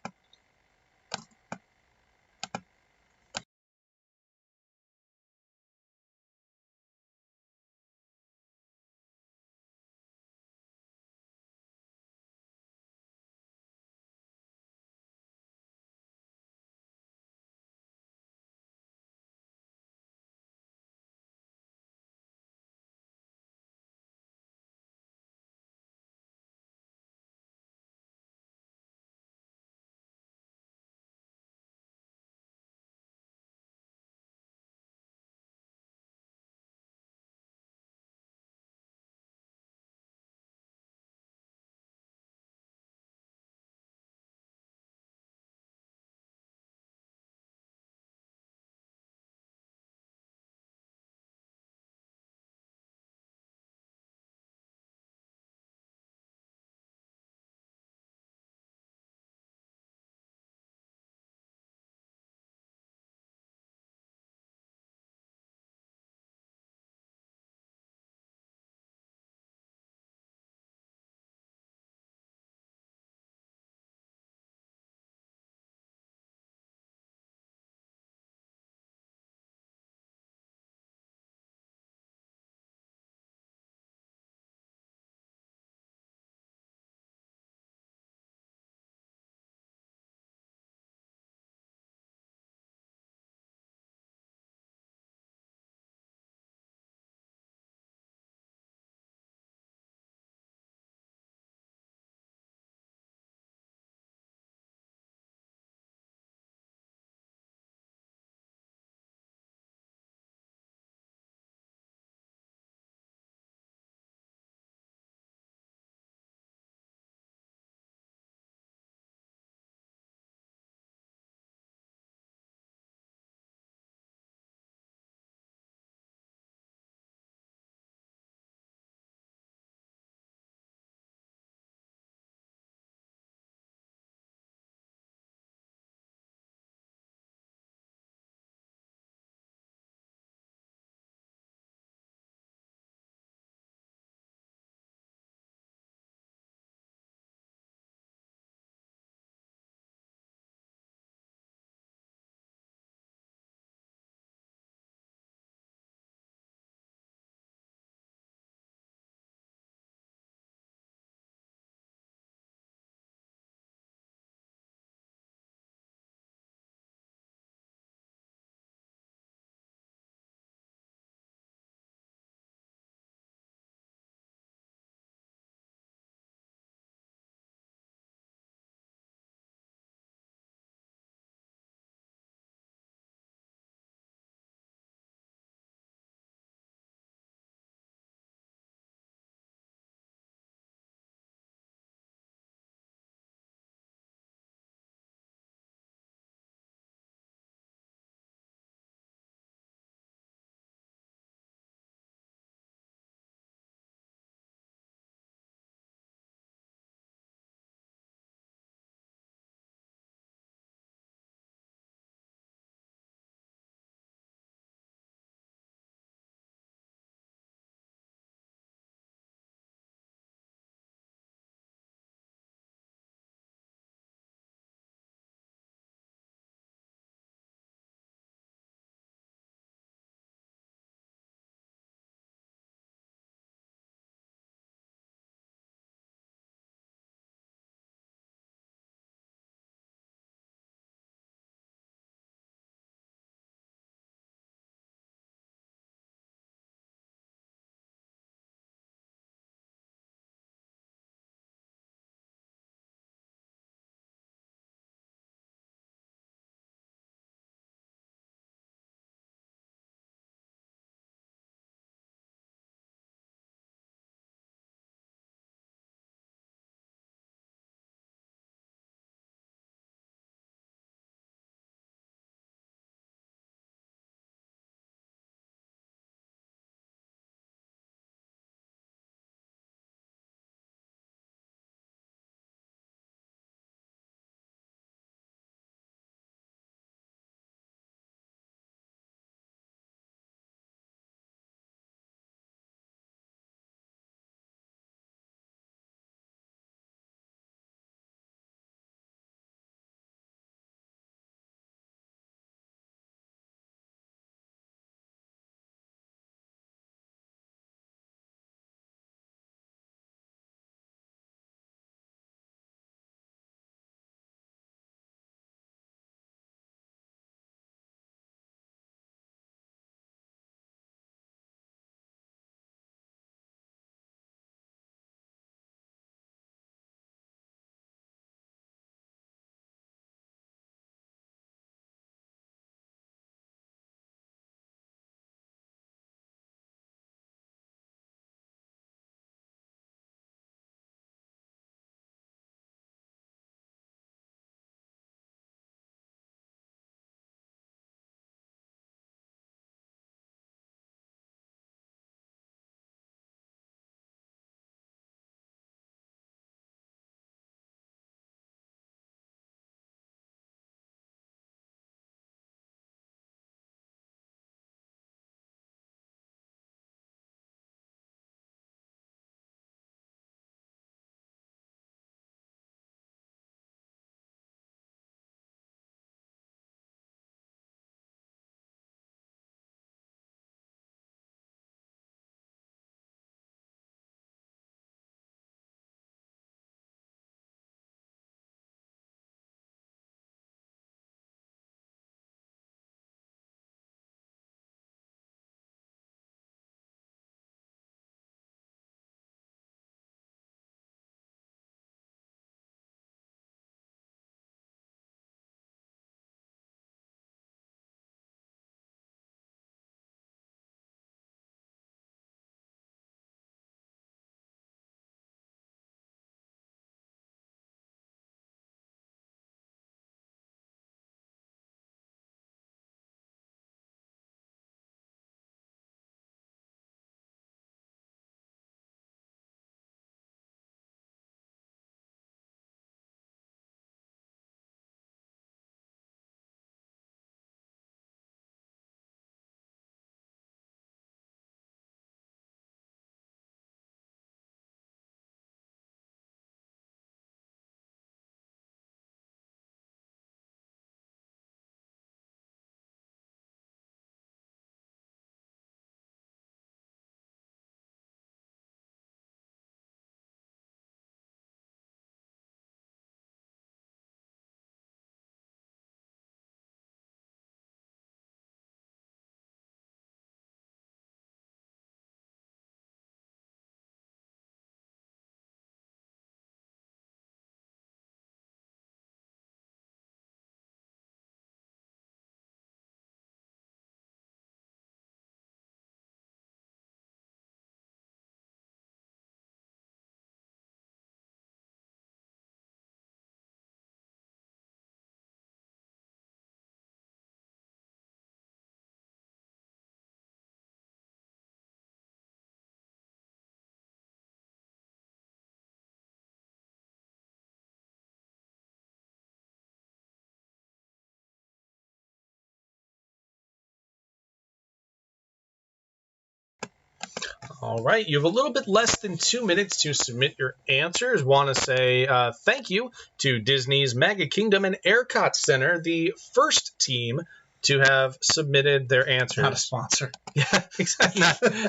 All right, you have a little bit less than 2 minutes to submit your answers. Want to say thank you to Disney's Magic Kingdom and Epcot Center, the first team to have submitted their answers. Not a sponsor. Yeah, exactly.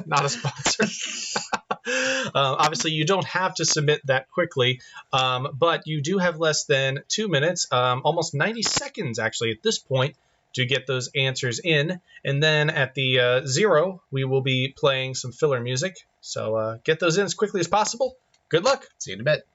Not a sponsor. Obviously, you don't have to submit that quickly, but you do have less than 2 minutes, almost 90 seconds actually at this point, to get those answers in. And then at the 0, we will be playing some filler music. So get those in as quickly as possible. Good luck. See you in a bit.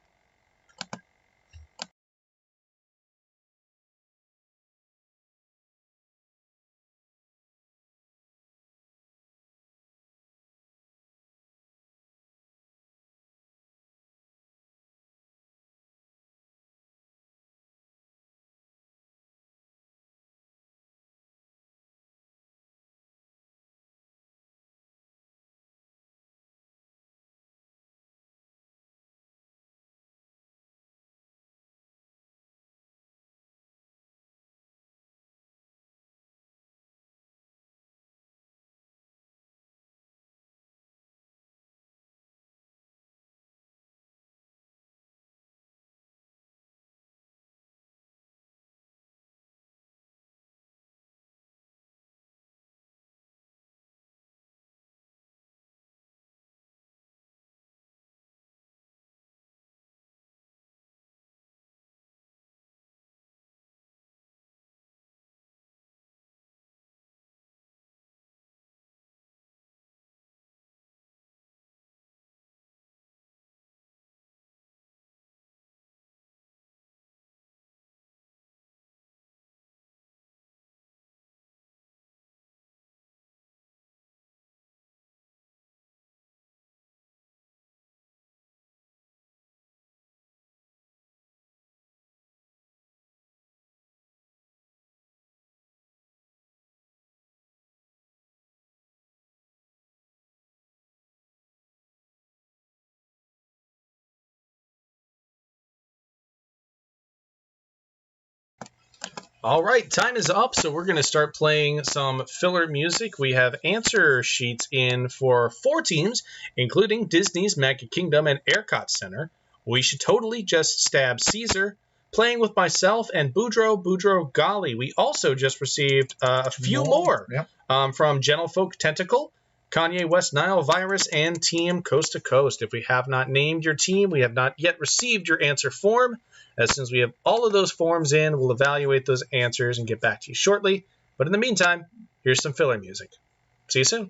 All right, time is up, so we're going to start playing some filler music. We have answer sheets in for 4 teams, including Disney's Magic Kingdom and Epcot Center. We Should Totally Just Stab Caesar, Playing with Myself, and Boudreaux Golly. We also just received a few more from Gentlefolk Tentacle, Kanye West Nile Virus, and Team Coast to Coast. If we have not named your team, we have not yet received your answer form. As soon as we have all of those forms in, we'll evaluate those answers and get back to you shortly. But in the meantime, here's some filler music. See you soon.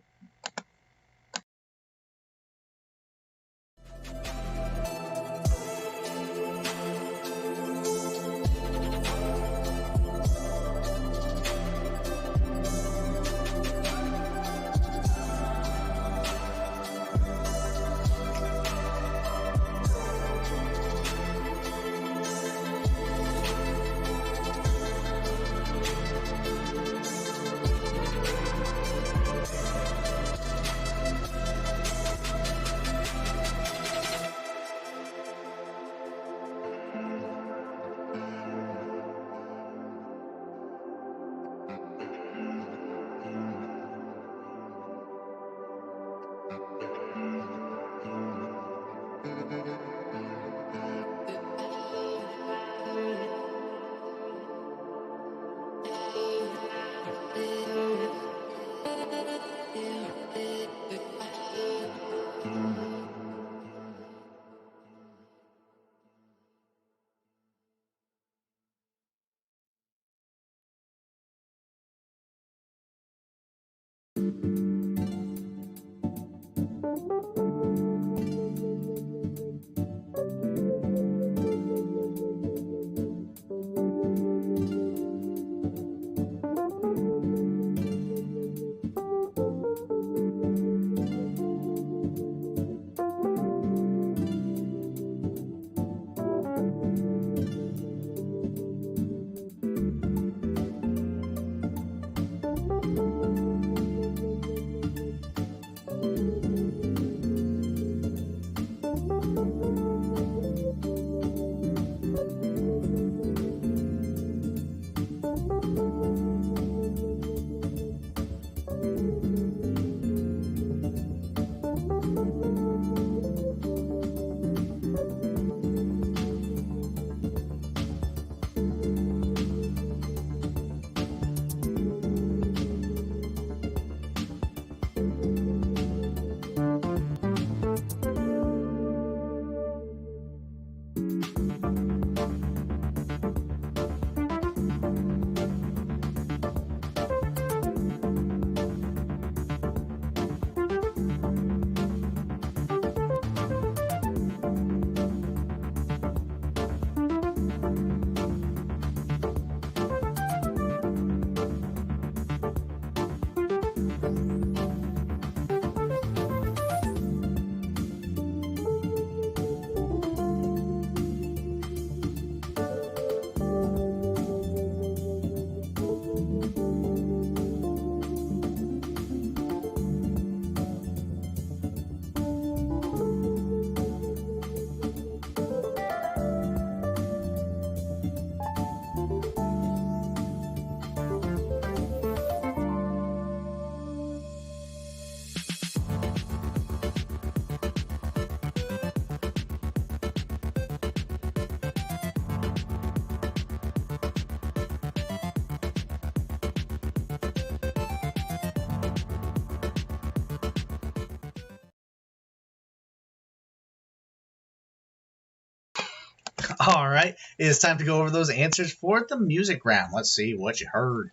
All right, it is time to go over those answers for the music round. Let's see what you heard.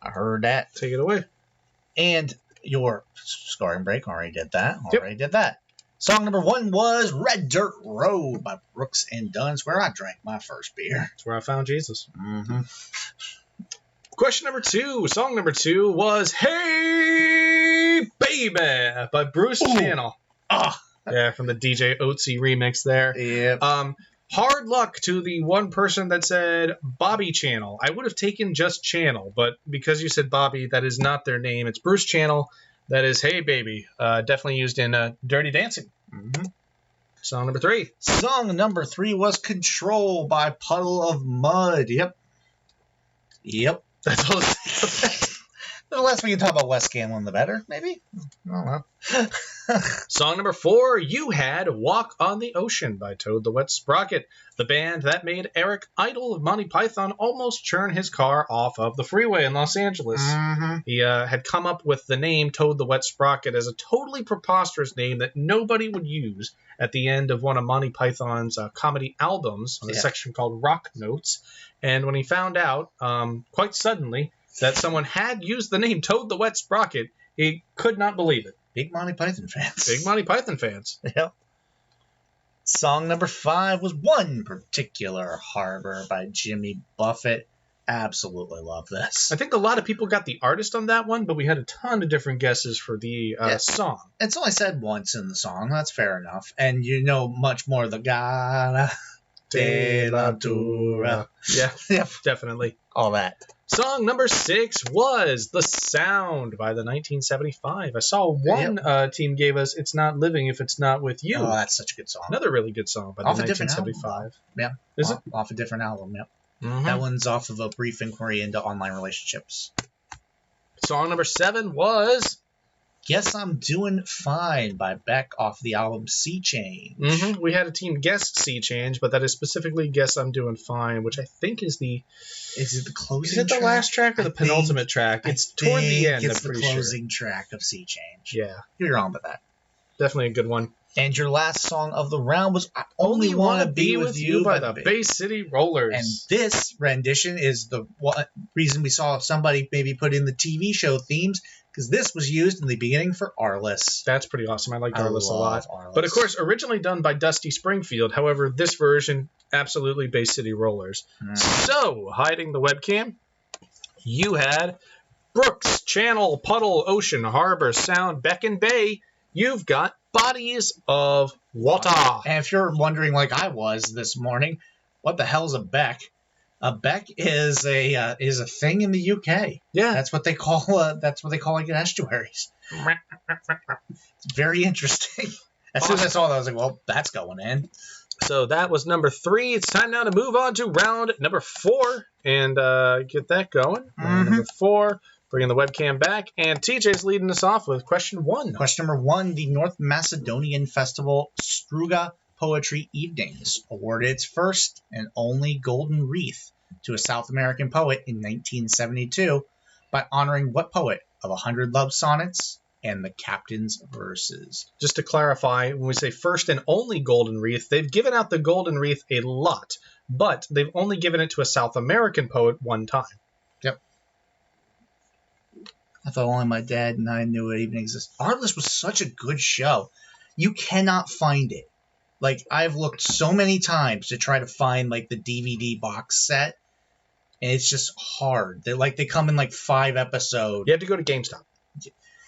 I heard that. Take it away. And your scoring break, already did that. Yep. Already did that. Song number 1 was Red Dirt Road by Brooks and Dunn's, where I drank my first beer. That's where I found Jesus. Mm-hmm. Question number 2. Song number 2 was Hey Baby by Bruce Channel. Ah. Yeah, from the DJ Oatsy remix there. Yep. Hard luck to the one person that said Bobby Channel. I would have taken just Channel, but because you said Bobby, that is not their name. It's Bruce Channel. That is Hey Baby. Definitely used in Dirty Dancing. Mm-hmm. Song number 3. Song number 3 was Control by Puddle of Mud. Yep. That's all. The less we can talk about Wes Scanlon, the better, maybe? Oh, well. Song number 4, you had Walk on the Ocean by Toad the Wet Sprocket, the band that made Eric Idle of Monty Python almost churn his car off of the freeway in Los Angeles. Mm-hmm. He had come up with the name Toad the Wet Sprocket as a totally preposterous name that nobody would use at the end of one of Monty Python's comedy albums, on a section called Rock Notes. And when he found out, quite suddenly, that someone had used the name Toad the Wet Sprocket, he could not believe it. Big Monty Python fans. Big Monty Python fans. Yep. Song number 5 was One Particular Harbor by Jimmy Buffett. Absolutely love this. I think a lot of people got the artist on that one, but we had a ton of different guesses for the song. It's only said once in the song. That's fair enough. And you know much more the Gala de la Dura. Yeah, Yep. Definitely. All that. Song number 6 was The Sound by the 1975. I saw one team gave us It's Not Living If It's Not With You. Oh, that's such a good song. Another really good song by the 1975. Yeah. Is it? Off a different album, yep. Mm-hmm. That one's off of A Brief Inquiry into Online Relationships. Song number 7 was Guess I'm Doing Fine by Beck off the album Sea Change. Mm-hmm. We had a team guess Sea Change, but that is specifically Guess I'm Doing Fine, which I think is the... Is it the closing Is it the track? last track or the penultimate track? It's toward the end, It's I'm pretty the sure. closing track of Sea Change. Yeah. You're wrong about that. Definitely a good one. And your last song of the round was I Only Want to Be With You by the Bay City Rollers. And this rendition is the reason we saw somebody maybe put in the TV show themes, because this was used in the beginning for Arliss. That's pretty awesome. I liked Arliss a lot. Arliss. But of course, originally done by Dusty Springfield. However, this version, absolutely Bay City Rollers. So, hiding the webcam, you had Brooks, Channel, Puddle, Ocean, Harbor, Sound, Beck, and Bay. You've got Bodies of Water. And if you're wondering, like I was this morning, what the hell's a beck? A beck is a thing in the UK. Yeah, that's what they call like estuaries. It's very interesting. As soon as I saw that, I was like, well, that's going in. So that was number 3. It's time now to move on to round number 4 and get that going. Round number 4. Bringing the webcam back, and TJ's leading us off with question 1. Question number 1, the North Macedonian festival Struga Poetry Evenings awarded its first and only golden wreath to a South American poet in 1972 by honoring what poet of 100 love sonnets and the captain's verses. Just to clarify, when we say first and only golden wreath, they've given out the golden wreath a lot, but they've only given it to a South American poet one time. Yep. I thought only my dad and I knew it even existed. Arliss was such a good show. You cannot find it. Like, I've looked so many times to try to find, like, the DVD box set, and it's just hard. They come in, like, 5 episodes. You have to go to GameStop.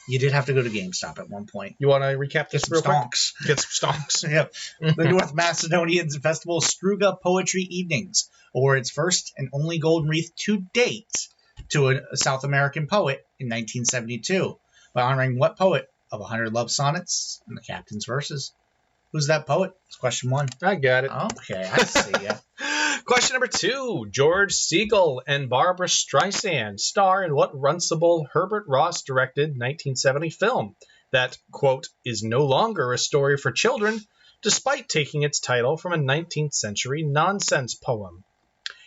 You did have to go to GameStop at one point. You want to recap this real quick? Get some stonks. Yep. The North Macedonian Festival Struga Poetry Evenings awarded its first and only golden wreath to date to a South American poet in 1972 by honoring what poet of 100 love sonnets and the captain's verses. Who's that poet? It's question 1. I got it. Okay, I see ya. Question number 2. George Segal and Barbara Streisand star in what Runcible Herbert Ross directed 1970 film that, quote, is no longer a story for children, despite taking its title from a 19th century nonsense poem.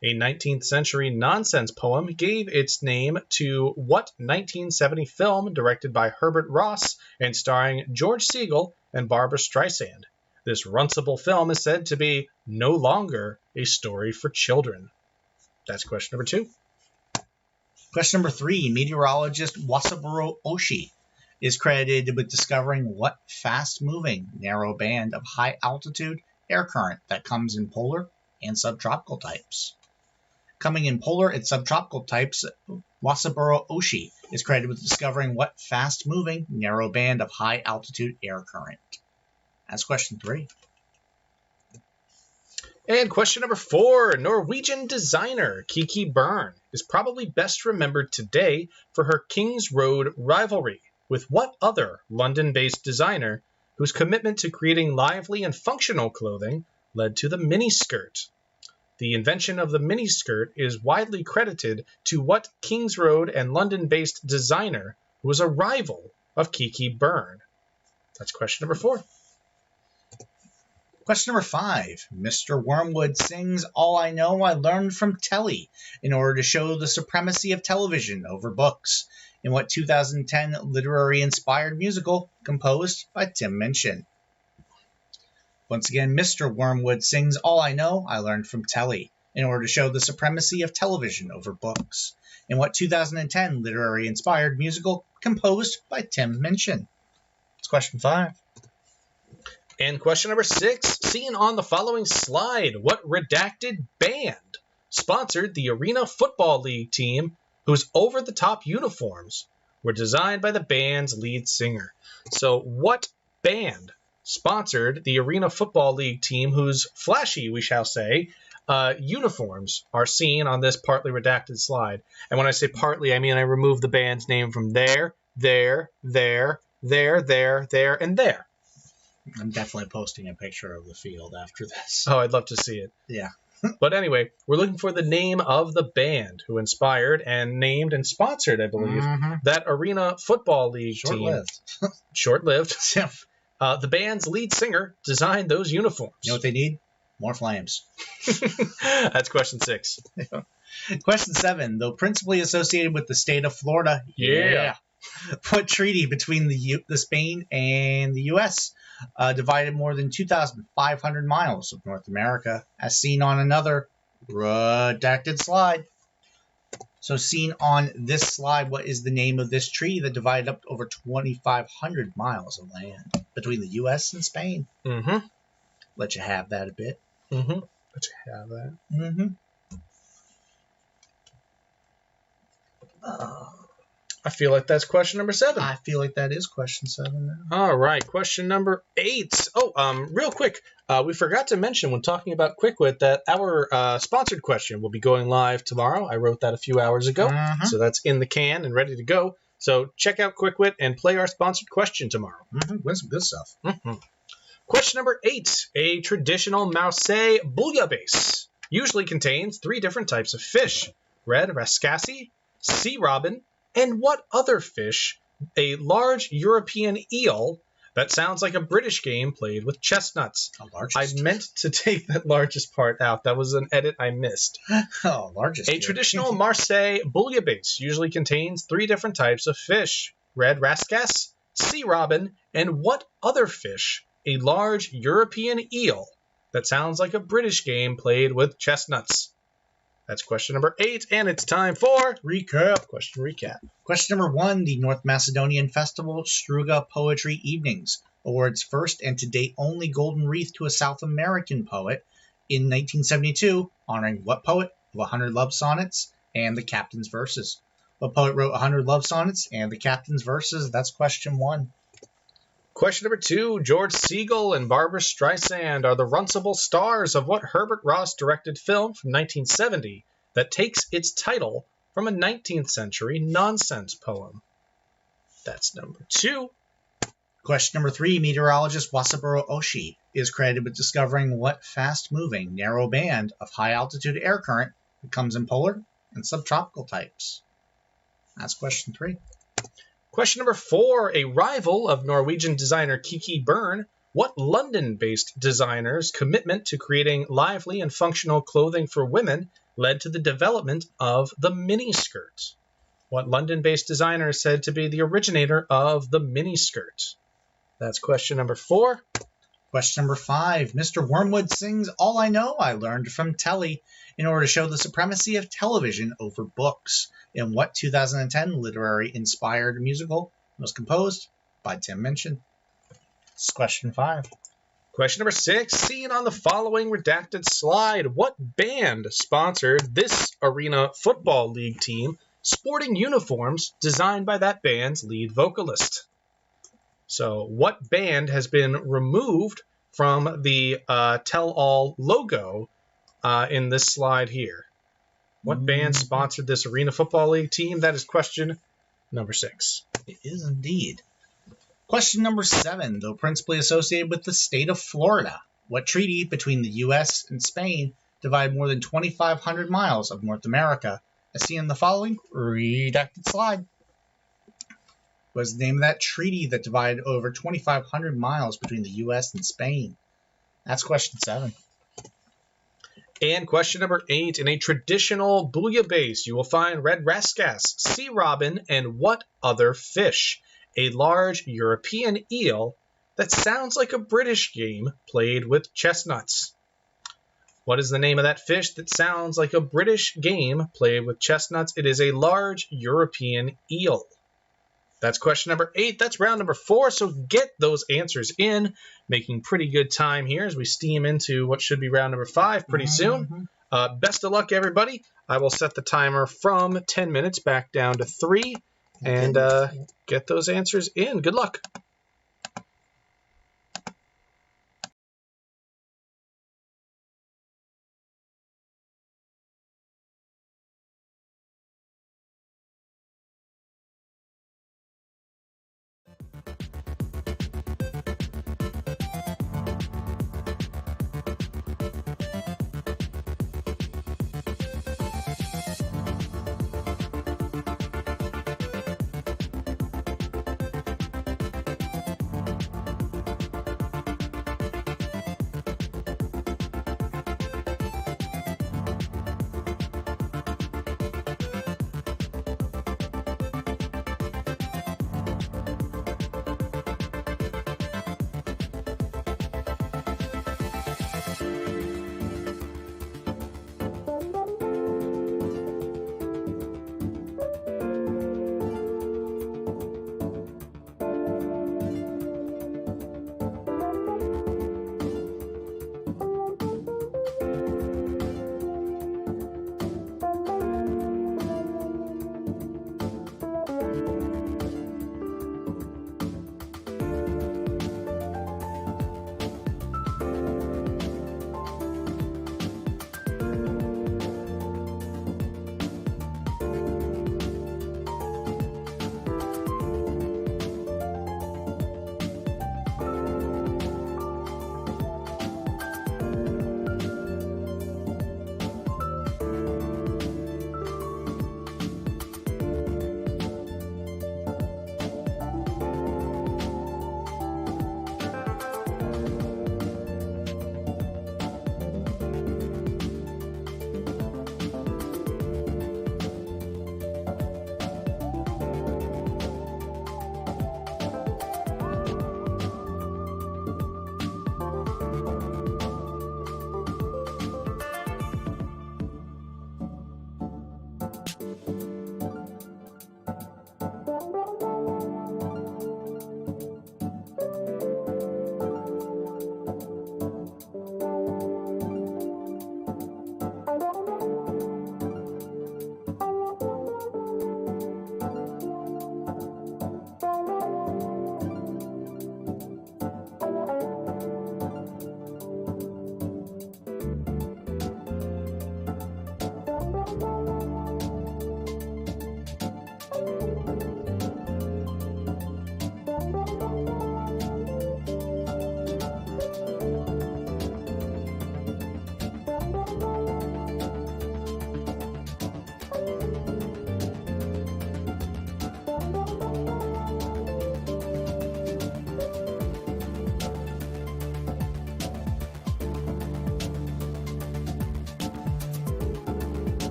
A 19th century nonsense poem gave its name to what 1970 film directed by Herbert Ross and starring George Segal and Barbara Streisand? This runcible film is said to be no longer a story for children? That's question number 2. Question number 3. Meteorologist Wasaburo Oshii is credited with discovering what fast-moving narrow band of high-altitude air current that comes in polar and subtropical types. Coming in polar and subtropical types, Wasaburo Oshii is credited with discovering what fast-moving narrow band of high-altitude air current. That's question 3. And question number 4. Norwegian designer Kiki Byrne is probably best remembered today for her King's Road rivalry with what other London-based designer whose commitment to creating lively and functional clothing led to the miniskirt? The invention of the miniskirt is widely credited to what King's Road and London-based designer who was a rival of Kiki Byrne? That's question number 4. Question number 5. Mr. Wormwood sings All I Know I Learned from Telly in order to show the supremacy of television over books in what 2010 literary-inspired musical composed by Tim Minchin? Once again, Mr. Wormwood sings All I Know I Learned from Telly in order to show the supremacy of television over books in what 2010 literary-inspired musical composed by Tim Minchin? It's question 5. And question number 6, seen on the following slide, what redacted band sponsored the Arena Football League team whose over-the-top uniforms were designed by the band's lead singer? So what band sponsored the Arena Football League team whose flashy, we shall say, uniforms are seen on this partly redacted slide? And when I say partly, I mean I removed the band's name from there, and there. I'm definitely posting a picture of the field after this. Oh, I'd love to see it. Yeah. But anyway, we're looking for the name of the band who inspired and named and sponsored, I believe, that Arena Football League team. Short-lived. The band's lead singer designed those uniforms. You know what they need? More flames. That's question 6. Question 7. Though principally associated with the state of Florida, what treaty between the Spain and the U.S. Divided more than 2,500 miles of North America, as seen on another redacted slide? So seen on this slide, what is the name of this treaty that divided up over 2,500 miles of land between the U.S. and Spain? Let you have that a bit. Let you have that. I feel like that's question number 7. I feel like that is question 7 now. All right, question number 8. Oh, real quick, we forgot to mention when talking about Quick Wit that our sponsored question will be going live tomorrow. I wrote that a few hours ago, so that's in the can and ready to go. So check out Quick Wit and play our sponsored question tomorrow. Win some good stuff. Question number 8. A traditional Marseille bouillabaisse usually contains 3 different types of fish: red rascassy, sea robin, and what other fish? A large European eel that sounds like a British game played with chestnuts. I meant to take that largest part out. That was an edit I missed. Largest. A traditional Marseille bouillabaisse usually contains 3 different types of fish: red rascasse, sea robin, and what other fish? A large European eel that sounds like a British game played with chestnuts. That's question number 8, and it's time for recap. Recap. Question number 1, the North Macedonian Festival Struga Poetry Evenings awards first and to date only Golden Wreath to a South American poet in 1972, honoring what poet of 100 Love Sonnets and the Captain's Verses? What poet wrote 100 Love Sonnets and the Captain's Verses? That's question 1. Question number 2, George Segal and Barbra Streisand are the runcible stars of what Herbert Ross directed film from 1970 that takes its title from a 19th century nonsense poem? That's number 2. Question number 3, meteorologist Wasaburo Oshii is credited with discovering what fast-moving narrow band of high-altitude air current that comes in polar and subtropical types? That's question 3. Question number 4, a rival of Norwegian designer Kiki Byrne, what London-based designer's commitment to creating lively and functional clothing for women led to the development of the miniskirt? What London-based designer is said to be the originator of the miniskirt? That's question number 4. Question number 5. Mr. Wormwood sings All I Know I Learned from Telly in order to show the supremacy of television over books. In what 2010 literary-inspired musical was composed by Tim Minchin? This is question 5. Question number 6. Seen on the following redacted slide, what band sponsored this Arena Football League team sporting uniforms designed by that band's lead vocalist? So what band has been removed from the tell-all logo in this slide here? What band sponsored this Arena Football League team? That is question number 6. It is indeed. Question number 7. Though principally associated with the state of Florida, what treaty between the U.S. and Spain divided more than 2,500 miles of North America, as seen in the following redacted slide? What was the name of that treaty that divided over 2,500 miles between the U.S. and Spain? That's question 7. And question number 8. In a traditional bouillabaisse, you will find red rascasse, sea robin, and what other fish? A large European eel that sounds like a British game played with chestnuts. What is the name of that fish that sounds like a British game played with chestnuts? It is a large European eel. That's question number 8. That's round number 4. So get those answers in. Making pretty good time here as we steam into what should be round number 5 pretty soon. Best of luck, everybody. I will set the timer from 10 minutes back down to 3 and get those answers in. Good luck.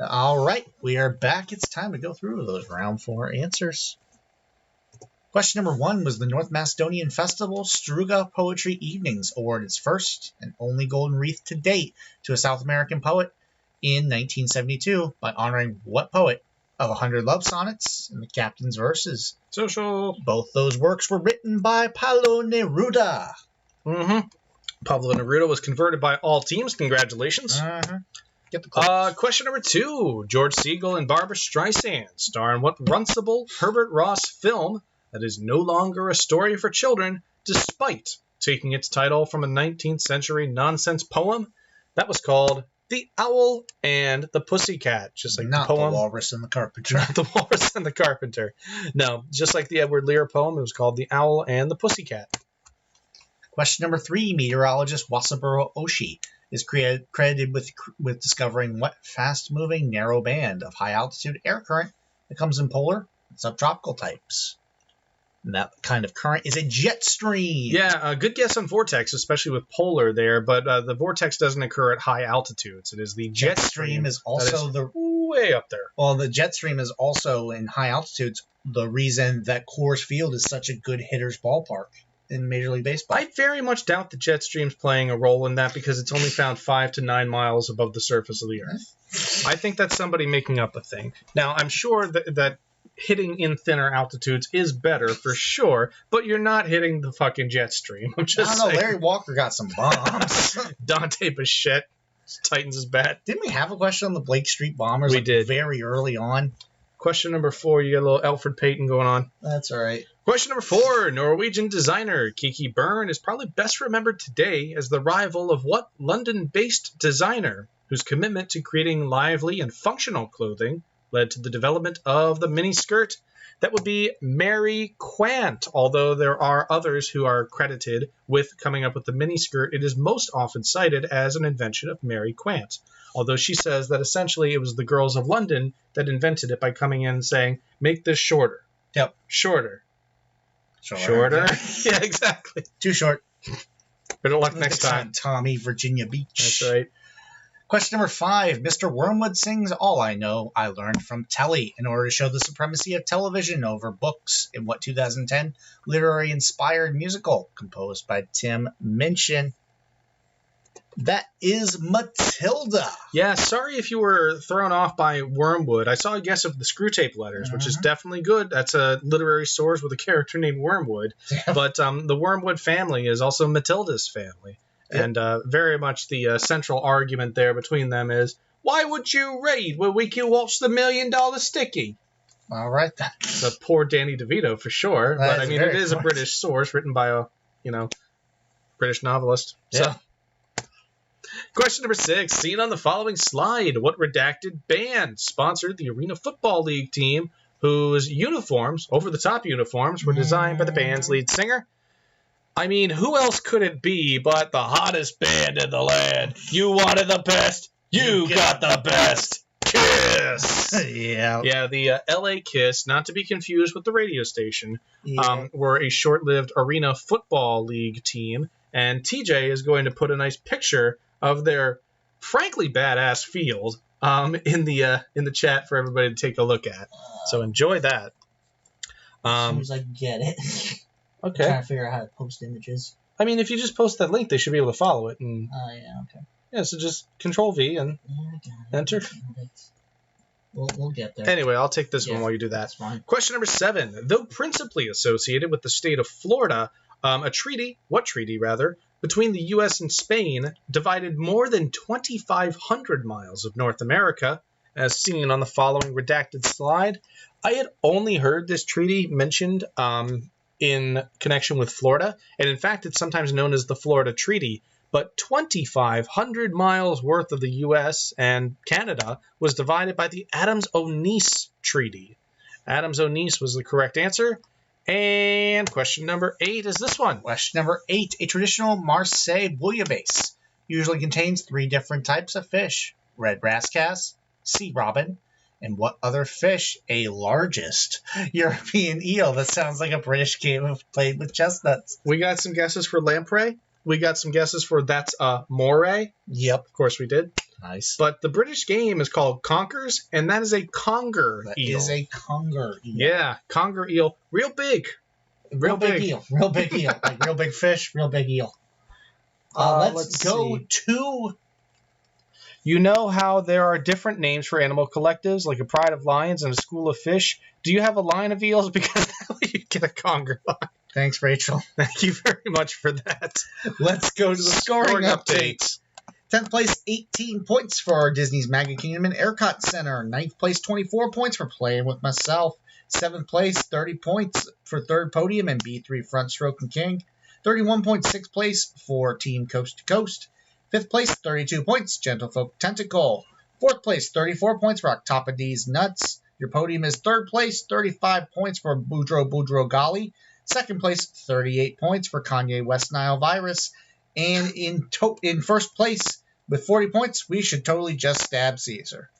All right, we are back. It's time to go through those round 4 answers. Question number 1 was the North Macedonian Festival Struga Poetry Evenings awarded its first and only golden wreath to date to a South American poet in 1972 by honoring what poet of 100 love sonnets and the captain's verses? Social. Both those works were written by Pablo Neruda. Mm-hmm. Pablo Neruda was converted by all teams. Congratulations. Get the Question number 2. George Segal and Barbra Streisand star in what Runcible Herbert Ross film that is no longer a story for children, despite taking its title from a 19th century nonsense poem that was called The Owl and the Pussycat, just like Not the poem. The Walrus and the Carpenter. Not The Walrus and the Carpenter. No, just like the Edward Lear poem, it was called The Owl and the Pussycat. Question number 3. Meteorologist Wasaburo Oshii is credited with discovering what fast-moving narrow band of high-altitude air current that comes in polar and subtropical types. And that kind of current is a jet stream. Yeah, good guess on vortex, especially with polar there, but the vortex doesn't occur at high altitudes. It is the jet stream is also way up there. Well, the jet stream is also in high altitudes the reason that Coors Field is such a good hitter's ballpark in Major League Baseball. I very much doubt the jet stream's playing a role in that because it's only found 5 to 9 miles above the surface of the Earth. I think that's somebody making up a thing. Now, I'm sure that hitting in thinner altitudes is better for sure, but you're not hitting the fucking jet stream. I'm just I don't know. saying. Larry Walker got some bombs. Dante Bichette tightens his bat. Didn't we have a question on the Blake Street Bombers? We did. Very early on. Question number 4, you got a little Alfred Payton going on. That's all right. Question number 4, Norwegian designer Kiki Byrne is probably best remembered today as the rival of what London-based designer whose commitment to creating lively and functional clothing led to the development of the miniskirt? That would be Mary Quant. Although there are others who are credited with coming up with the miniskirt, it is most often cited as an invention of Mary Quant. Although she says that essentially it was the girls of London that invented it by coming in and saying, make this shorter. Yep. Shorter. Shorter. Yeah, exactly. Too short. Better luck next time. Tommy, Virginia Beach. That's right. Question number 5. Mr. Wormwood sings All I Know I Learned from Telly in order to show the supremacy of television over books in what 2010 literary-inspired musical composed by Tim Minchin. That is Matilda. Yeah, sorry if you were thrown off by Wormwood. I saw a guess of the Screwtape Letters, which is definitely good. That's a literary source with a character named Wormwood. But the Wormwood family is also Matilda's family. And very much the central argument there between them is, why would you read when we can watch the $1 Million Sticky? All right. The poor Danny DeVito, for sure. But, I mean, it is a British source written by a, British novelist. Yeah. So. Question number 6. Seen on the following slide, what redacted band sponsored the Arena Football League team whose uniforms, over-the-top uniforms, were designed by the band's lead singer? I mean, who else could it be but the hottest band in the land? You wanted the best. You got the best. Kiss. Yeah. Yeah, the LA Kiss, not to be confused with the radio station, were a short-lived Arena Football League team. And TJ is going to put a nice picture of their frankly badass field in the chat for everybody to take a look at. So enjoy that. As soon as I get it. Okay. I'm trying to figure out how to post images. I mean, if you just post that link, they should be able to follow it. And Oh, yeah, okay. yeah, so just Control-V and enter. We'll get there. Anyway, I'll take this one while you do that. That's fine. Question number 7. Though principally associated with the state of Florida, a treaty, between the U.S. and Spain divided more than 2,500 miles of North America, as seen on the following redacted slide. I had only heard this treaty mentioned in connection with Florida, and in fact, it's sometimes known as the Florida Treaty. But 2,500 miles worth of the U.S. and Canada was divided by the Adams-O'Neese Treaty. Adams-O'Neese was the correct answer. And question number 8 is this one. Question number 8. A traditional Marseille bouillabaisse usually contains 3 different types of fish. Red wrascass, sea robin, and what other fish? A largest European eel. That sounds like a British game of played with chestnuts. We got some guesses for lamprey. We got some guesses for that's moray. Yep. Of course we did. Nice. But the British game is called Conkers, and that is a conger That eel. is a conger eel. Yeah, conger eel. Real big. Real big eel. Real big eel. Like real big fish, real big eel. Let's go to... You know how there are different names for animal collectives, like a pride of lions and a school of fish? Do you have a line of eels? Because that way you get a conger line. Thanks, Rachel. Thank you very much for that. Let's go to the scoring updates. 10th place, 18 points for Disney's Magic Kingdom and Epcot Center. 9th place, 24 points for Playing With Myself. 7th place, 30 points for Third Podium and B3 Front Stroke and King. 31.6 place for Team Coast to Coast. 5th place, 32 points, Gentlefolk Tentacle. 4th place, 34 points for Octopus Nuts. Your podium is 3rd place, 35 points for Boudreaux Gali. 2nd place, 38 points for Kanye West Nile Virus. And in 1st place, with 40 points, we should totally just stab Caesar.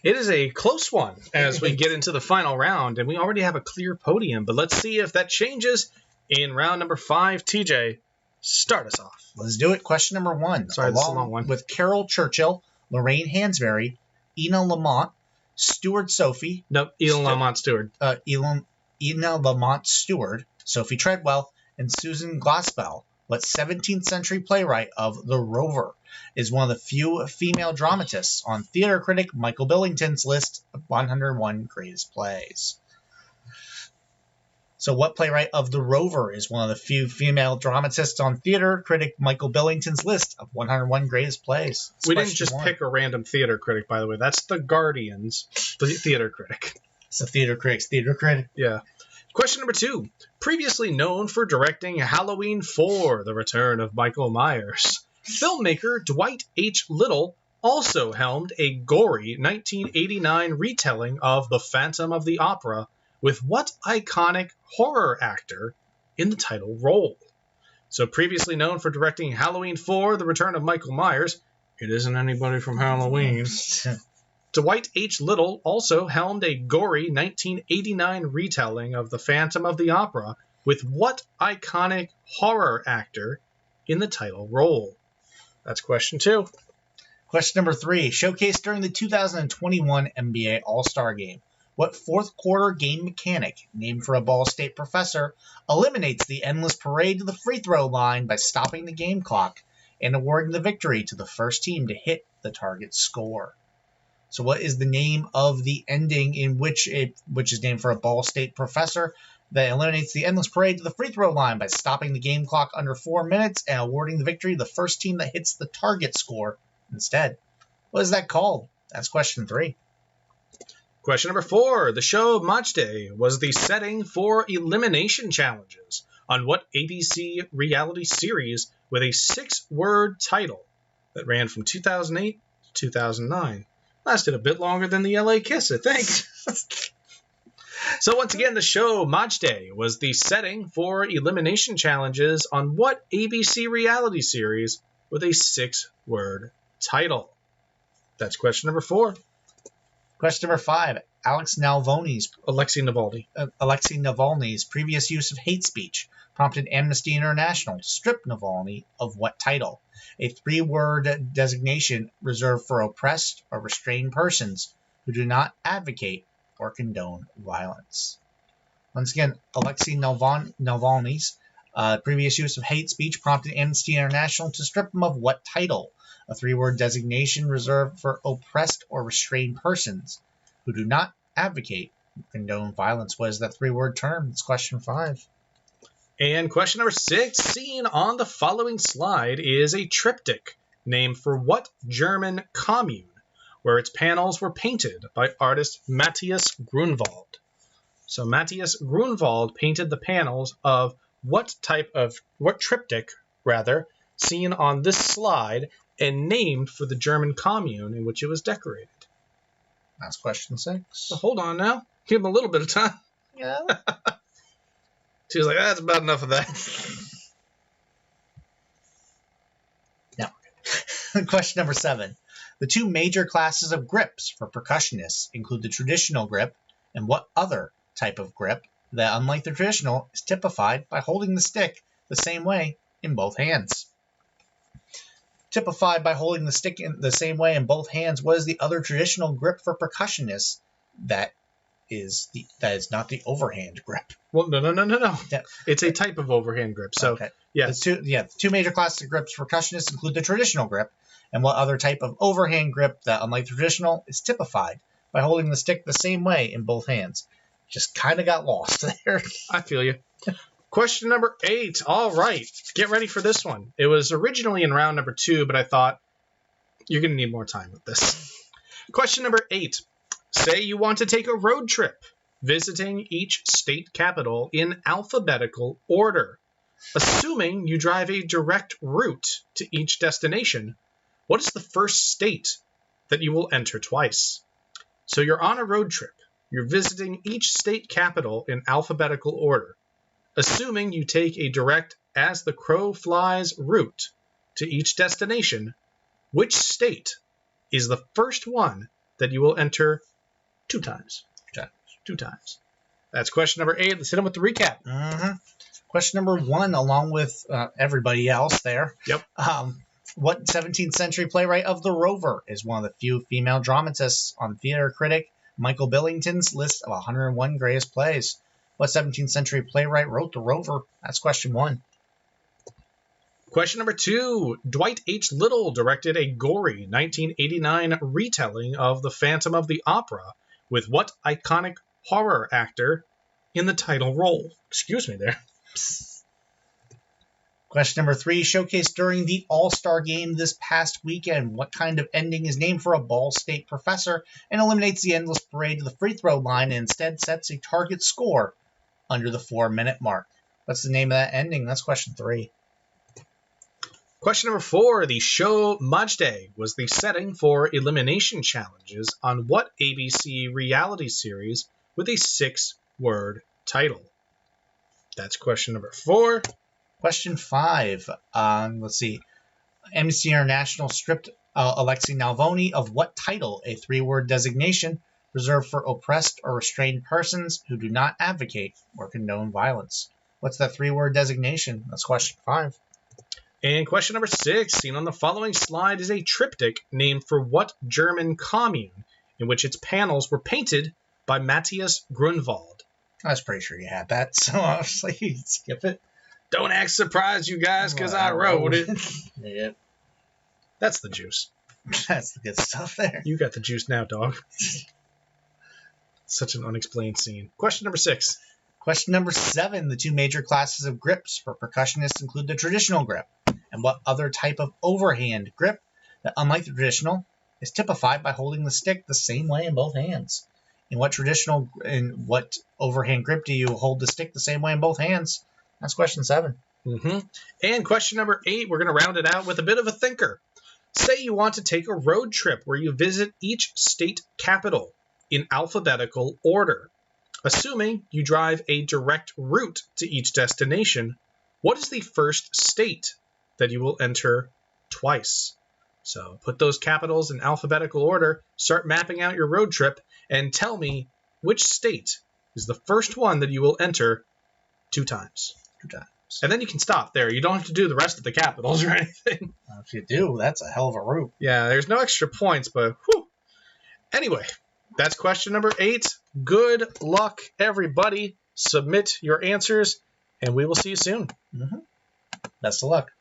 It is a close one as we get into the final round, and we already have a clear podium. But let's see if that changes in round number 5. TJ, start us off. Let's do it. Question number 1. Sorry, this is a long one. With Carol Churchill, Lorraine Hansberry, Ina Lamont, Stuart Sophie. No, Ina Lamont Stewart. Ina Lamont Stewart, Sophie Treadwell, and Susan Glaspell. What 17th century playwright of The Rover is one of the few female dramatists on theater critic Michael Billington's list of 101 greatest plays? So what playwright of The Rover is one of the few female dramatists on theater critic Michael Billington's list of 101 greatest plays? We didn't just pick a random theater critic, by the way. That's the Guardian's theater critic. It's a theater critic's theater critic. Yeah. Question number 2. Previously known for directing Halloween 4, The Return of Michael Myers, filmmaker Dwight H. Little also helmed a gory 1989 retelling of The Phantom of the Opera with what iconic horror actor in the title role? So previously known for directing Halloween 4, The Return of Michael Myers, it isn't anybody from Halloween. Dwight H. Little also helmed a gory 1989 retelling of The Phantom of the Opera with what iconic horror actor in the title role? That's question 2. Question number 3. Showcased during the 2021 NBA All-Star Game, what fourth quarter game mechanic, named for a Ball State professor, eliminates the endless parade to the free throw line by stopping the game clock and awarding the victory to the first team to hit the target score? So what is the name of the ending in which is named for a Ball State professor that eliminates the endless parade to the free throw line by stopping the game clock under 4 minutes and awarding the victory to the first team that hits the target score instead? What is that called? That's question 3. Question number 4. The show Match Day was the setting for elimination challenges on what ABC reality series with a 6-word title that ran from 2008 to 2009? Lasted a bit longer than the LA Kiss, I think. So once again, the show Match Day was the setting for elimination challenges on what ABC reality series with a 6-word title? That's question number 4. Question number 5. Alexei Navalny's previous use of hate speech prompted Amnesty International to strip Navalny of what title? A 3-word designation reserved for oppressed or restrained persons who do not advocate or condone violence. Once again, Alexei Navalny's previous use of hate speech prompted Amnesty International to strip him of what title? A 3-word designation reserved for oppressed or restrained persons who do not advocate or condone violence. What is that 3-word term? It's question 5. And question number 6, seen on the following slide, is a triptych named for what German commune, where its panels were painted by artist Matthias Grunwald. So Matthias Grunwald painted the panels of what triptych, seen on this slide and named for the German commune in which it was decorated. That's question 6. So hold on now. Give him a little bit of time. Yeah. She was like, that's about enough of that. Now, question number 7. The 2 major classes of grips for percussionists include the traditional grip and what other type of grip that, unlike the traditional, is typified by holding the stick the same way in both hands? Typified by holding the stick in the same way in both hands, what is the other traditional grip for percussionists that is not the overhand grip? Well, no. Yeah. It's a type of overhand grip. So, Okay. yes. The two major classes of grips for percussionists include the traditional grip, and what other type of overhand grip that, unlike the traditional, is typified by holding the stick the same way in both hands. Just kind of got lost there. I feel you. Question number 8. All right. Get ready for this one. It was originally in round number 2, but I thought you're going to need more time with this. Question number 8. Say you want to take a road trip, visiting each state capital in alphabetical order. Assuming you drive a direct route to each destination, what is the first state that you will enter twice? So you're on a road trip. You're visiting each state capital in alphabetical order. Assuming you take a direct as the crow flies route to each destination, which state is the first one that you will enter 2 times? 2 times. That's question number 8. Let's hit them with the recap. Mm-hmm. Question number 1, along with everybody else there. Yep. What 17th century playwright of The Rover is one of the few female dramatists on theater critic Michael Billington's list of 101 greatest plays? What 17th century playwright wrote The Rover? That's question 1. Question number 2. Dwight H. Little directed a gory 1989 retelling of The Phantom of the Opera with what iconic horror actor in the title role? Excuse me there. Question number 3. Showcased during the All-Star Game this past weekend, what kind of ending is named for a Ball State professor and eliminates the endless parade to the free throw line and instead sets a target score under the 4-minute mark? What's the name of that ending? That's question 3. Question number 4. The show Majde was the setting for elimination challenges on what ABC reality series with a 6-word title? That's question number 4. Question 5. Let's see. Amnesty International stripped Alexei Navalny of what title? A 3-word designation reserved for oppressed or restrained persons who do not advocate or condone violence. What's that 3-word designation? That's question 5. And question number 6. Seen on the following slide is a triptych named for what German commune in which its panels were painted by Matthias Grunwald? I was pretty sure you had that, so obviously you'd skip it. Don't act surprised, you guys, because I wrote it. Yep. That's the juice. That's the good stuff there. You got the juice now, dog. Such an unexplained scene. Question number 6. Question number 7. The 2 major classes of grips for percussionists include the traditional grip and what other type of overhand grip that, unlike the traditional, is typified by holding the stick the same way in both hands. In what overhand grip do you hold the stick the same way in both hands? That's question 7. Mm-hmm. And question number 8, we're going to round it out with a bit of a thinker. Say you want to take a road trip where you visit each state capital in alphabetical order. Assuming you drive a direct route to each destination, what is the first state that you will enter twice? So put those capitals in alphabetical order, start mapping out your road trip, and tell me which state is the first one that you will enter 2 times. 2 times. And then you can stop there. You don't have to do the rest of the capitals or anything. If you do, that's a hell of a route. Yeah, there's no extra points, but whew. Anyway, that's question number 8. Good luck, everybody. Submit your answers, and we will see you soon. Mm-hmm. Best of luck.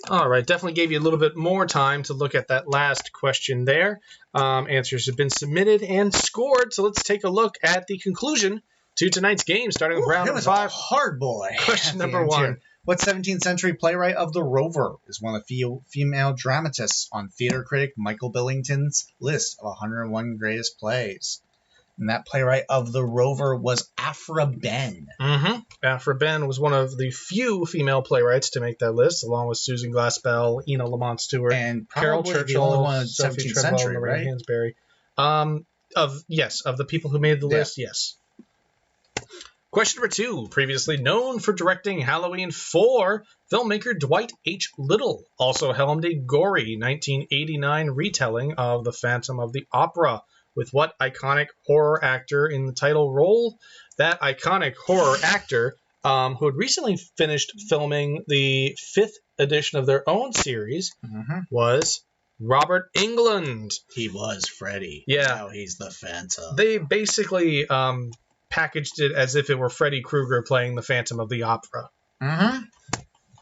All right, definitely gave you a little bit more time to look at that last question there. Answers have been submitted and scored, so let's take a look at the conclusion to tonight's game, starting with round number 5. Hard boy. Question number 1. What 17th century playwright of The Rover is one of the female dramatists on theater critic Michael Billington's list of 101 greatest plays? And that playwright of The Rover was Aphra Behn. Mm-hmm. Aphra Behn was one of the few female playwrights to make that list, along with Susan Glaspell, Ina Lamont Stewart, And Carol probably Churchill, the only one of Sophie 17th Treadwell, century, Lorraine right? Hansberry. Of the people who made the list, yes. Question number 2. Previously known for directing Halloween 4, filmmaker Dwight H. Little also helmed a gory 1989 retelling of The Phantom of the Opera. With what iconic horror actor in the title role? That iconic horror actor, who had recently finished filming the 5th edition of their own series, was Robert Englund. He was Freddy. Yeah. Now he's the Phantom. They basically packaged it as if it were Freddy Krueger playing the Phantom of the Opera.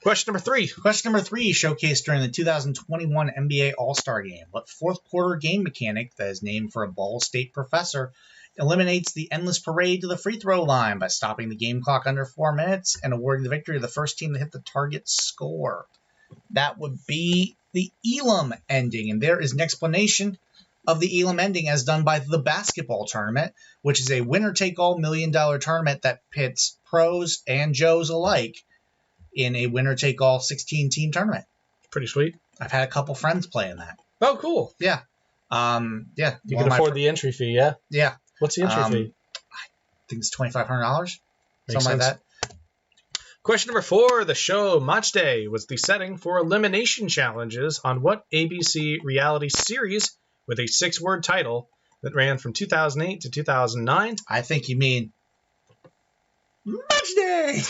Question number 3. Question number 3, showcased during the 2021 NBA All-Star Game. What fourth quarter game mechanic that is named for a Ball State professor eliminates the endless parade to the free throw line by stopping the game clock under 4 minutes and awarding the victory to the first team to hit the target score? That would be the Elam ending, and there is an explanation of the Elam ending as done by the basketball tournament, which is a winner-take-all $1 million tournament that pits pros and Joes alike in a winner-take-all 16-team tournament. Pretty sweet. I've had a couple friends play in that. Oh, cool. Yeah. Yeah. You can afford the entry fee, yeah? Yeah. What's the entry fee? I think it's $2,500. Something sense. like that. Question number 4. The show Match Day was the setting for elimination challenges on what ABC reality series with a 6-word title that ran from 2008 to 2009? I think you mean Match Day!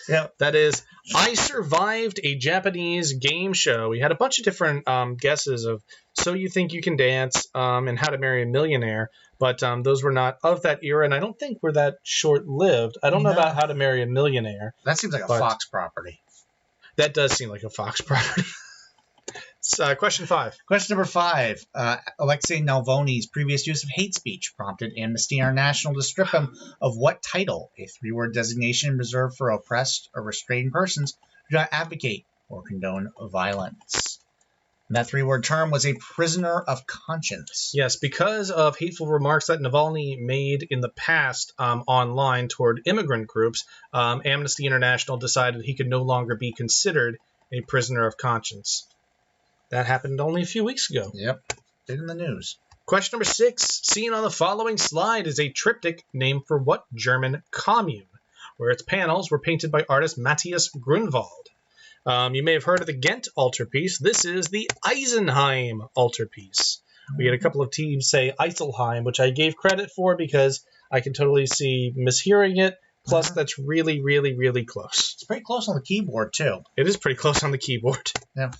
Yeah, that is I Survived a Japanese Game Show. We had a bunch of different guesses of So You Think You Can Dance and How to Marry a Millionaire, but those were not of that era, and I don't think were that short-lived. I don't know about How to Marry a Millionaire. That seems like a Fox property. That does seem like a Fox property. Question 5. Question number 5. Alexei Navalny's previous use of hate speech prompted Amnesty International to strip him of what title? A 3-word designation reserved for oppressed or restrained persons who do not advocate or condone violence. And that 3-word term was a prisoner of conscience. Yes, because of hateful remarks that Navalny made in the past online toward immigrant groups, Amnesty International decided he could no longer be considered a prisoner of conscience. That happened only a few weeks ago. Yep. Been in the news. Question number 6. Seen on the following slide is a triptych named for what German commune, where its panels were painted by artist Matthias Grunwald. You may have heard of the Ghent altarpiece. This is the Eisenheim altarpiece. We had a couple of teams say Eiselheim, which I gave credit for because I can totally see mishearing it. Plus, that's really, really, really close. It's pretty close on the keyboard, too. It is pretty close on the keyboard. Yeah.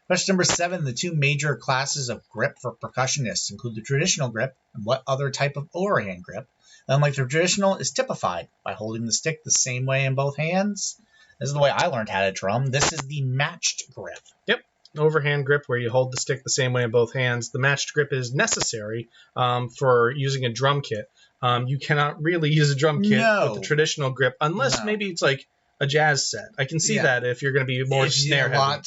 Question number 7. The 2 major classes of grip for percussionists include the traditional grip and what other type of overhand grip. Unlike the traditional, is typified by holding the stick the same way in both hands. This is the way I learned how to drum. This is the matched grip. Yep. Overhand grip where you hold the stick the same way in both hands. The matched grip is necessary for using a drum kit. You cannot really use a drum kit with the traditional grip unless maybe it's like a jazz set. I can see that if you're going to be more snare heavy.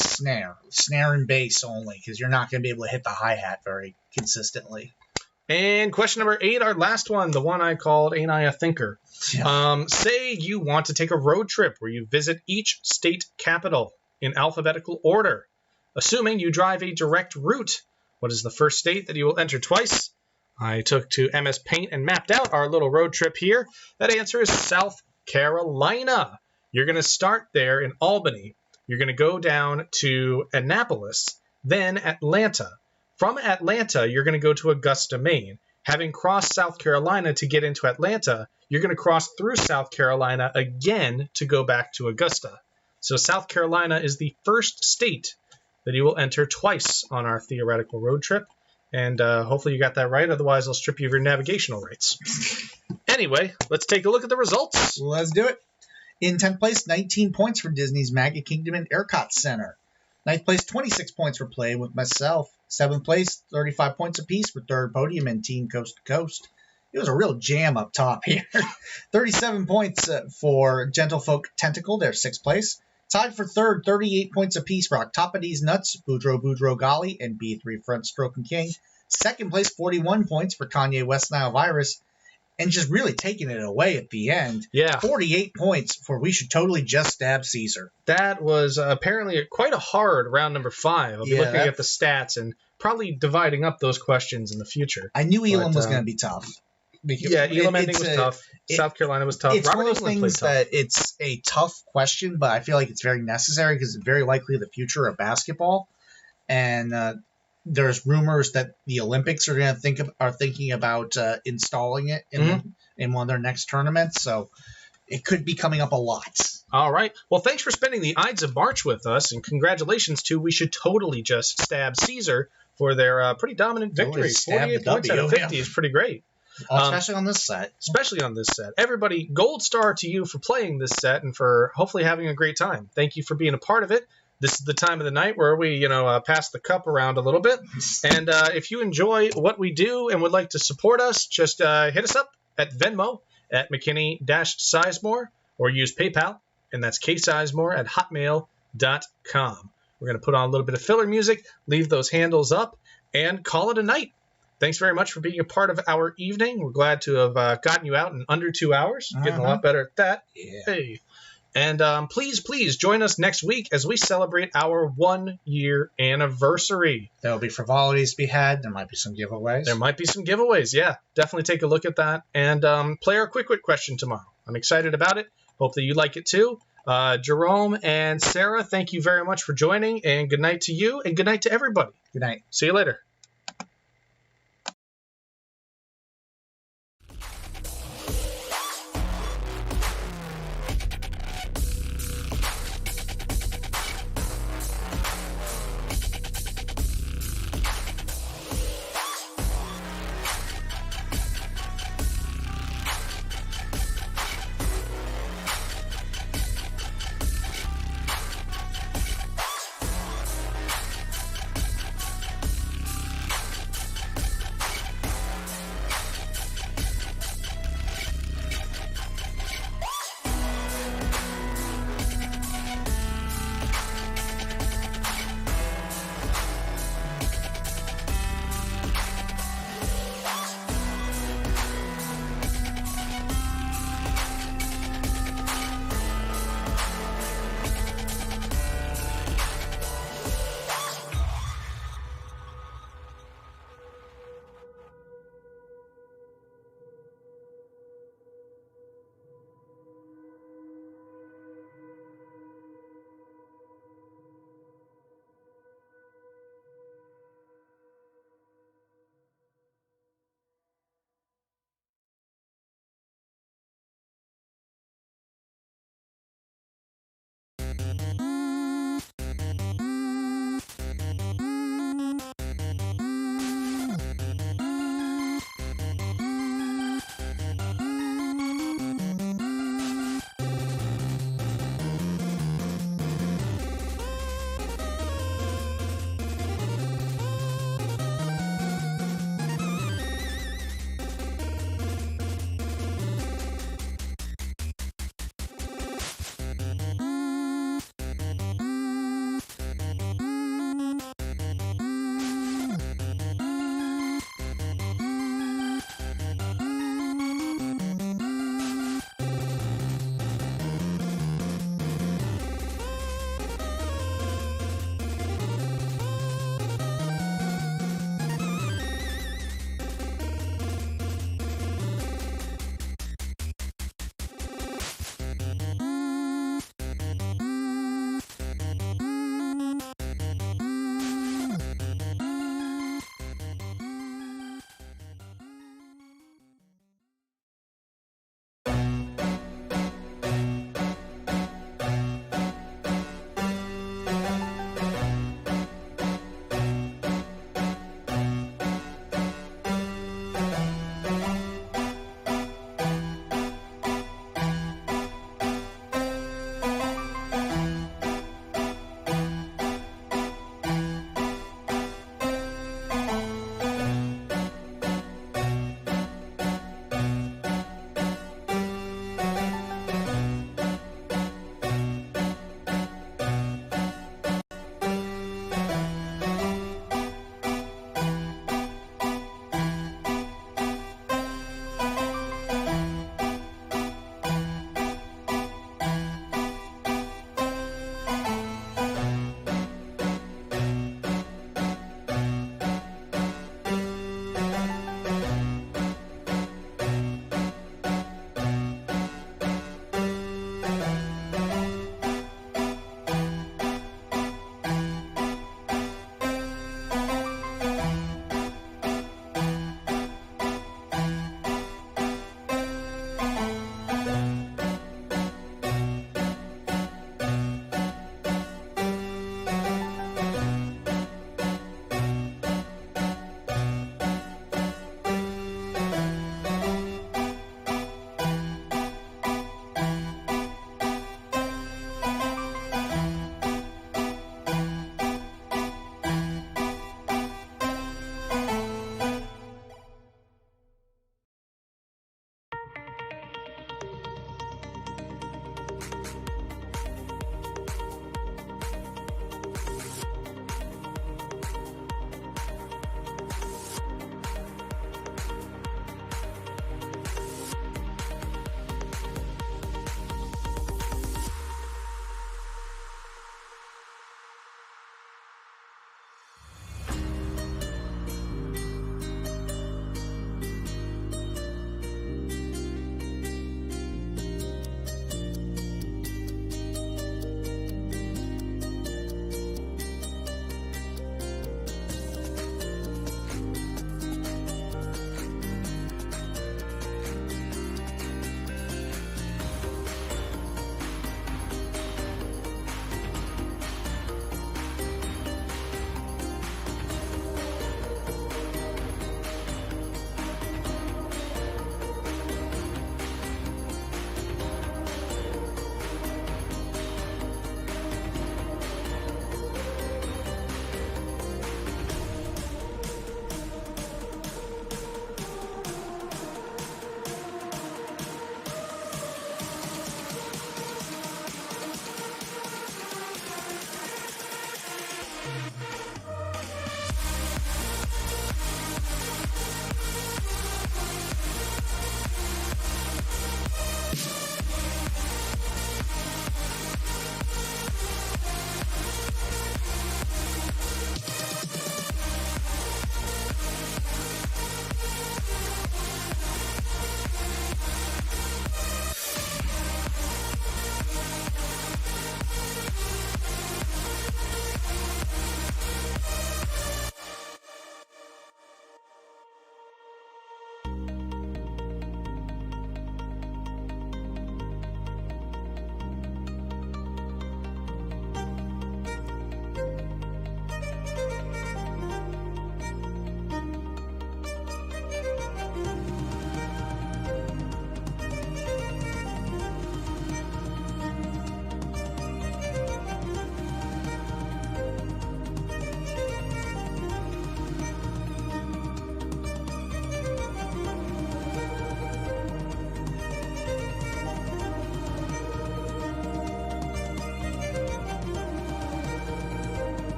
Snare and bass only, because you're not going to be able to hit the hi-hat very consistently. And question number 8, our last one, the one I called Ain't I a Thinker? Yeah. Say you want to take a road trip where you visit each state capital in alphabetical order. Assuming you drive a direct route, what is the first state that you will enter twice? I took to MS Paint and mapped out our little road trip here. That answer is South Carolina. You're going to start there in Albany. You're going to go down to Annapolis, then Atlanta. From Atlanta, you're going to go to Augusta, Maine. Having crossed South Carolina to get into Atlanta, you're going to cross through South Carolina again to go back to Augusta. So South Carolina is the first state that you will enter twice on our theoretical road trip. And hopefully you got that right. Otherwise, I'll strip you of your navigational rights. Anyway, let's take a look at the results. Let's do it. In 10th place, 19 points for Disney's Magic Kingdom and ERCOT Center. Ninth place, 26 points for playing with myself. Seventh place, 35 points apiece for third podium and Team Coast to Coast. It was a real jam up top here. 37 points for Gentlefolk Tentacle, their sixth place. Tied for third, 38 points apiece for Octopus Nuts, Boudreaux Gali, and B3 Front Stroke and King. Second place, 41 points for Kanye West Nile Virus. And just really taking it away at the end. Yeah. 48 points for We Should Totally Just Stab Caesar. That was apparently quite a hard round number 5. I'll be looking at the stats and probably dividing up those questions in the future. I knew Elam was going to be tough. Elam ending was tough. South Carolina was tough. It's Robert one of those England things played tough. that it's a tough question, but I feel like it's very necessary because it's very likely the future of basketball. And there's rumors that the Olympics are going to thinking about installing it in one of their next tournaments. So it could be coming up a lot. All right. Well, thanks for spending the Ides of March with us, and congratulations to We Should Totally Just Stab Caesar for their pretty dominant victory. 48 points out of 50 is pretty great. Especially on this set. Especially on this set. Everybody, gold star to you for playing this set and for hopefully having a great time. Thank you for being a part of it. This is the time of the night where we, pass the cup around a little bit. And if you enjoy what we do and would like to support us, just hit us up at Venmo at McKinney-Sizemore or use PayPal, and that's ksizemore@hotmail.com. We're going to put on a little bit of filler music, leave those handles up, and call it a night. Thanks very much for being a part of our evening. We're glad to have gotten you out in under 2 hours. Getting a lot better at that. Yeah. Hey. And please join us next week as we celebrate our 1-year anniversary. There'll be frivolities to be had. There might be some giveaways. Yeah. Definitely take a look at that. And play our Quick Wit question tomorrow. I'm excited about it. Hope that you like it too. Jerome and Sarah, thank you very much for joining. And good night to you and good night to everybody. Good night. See you later.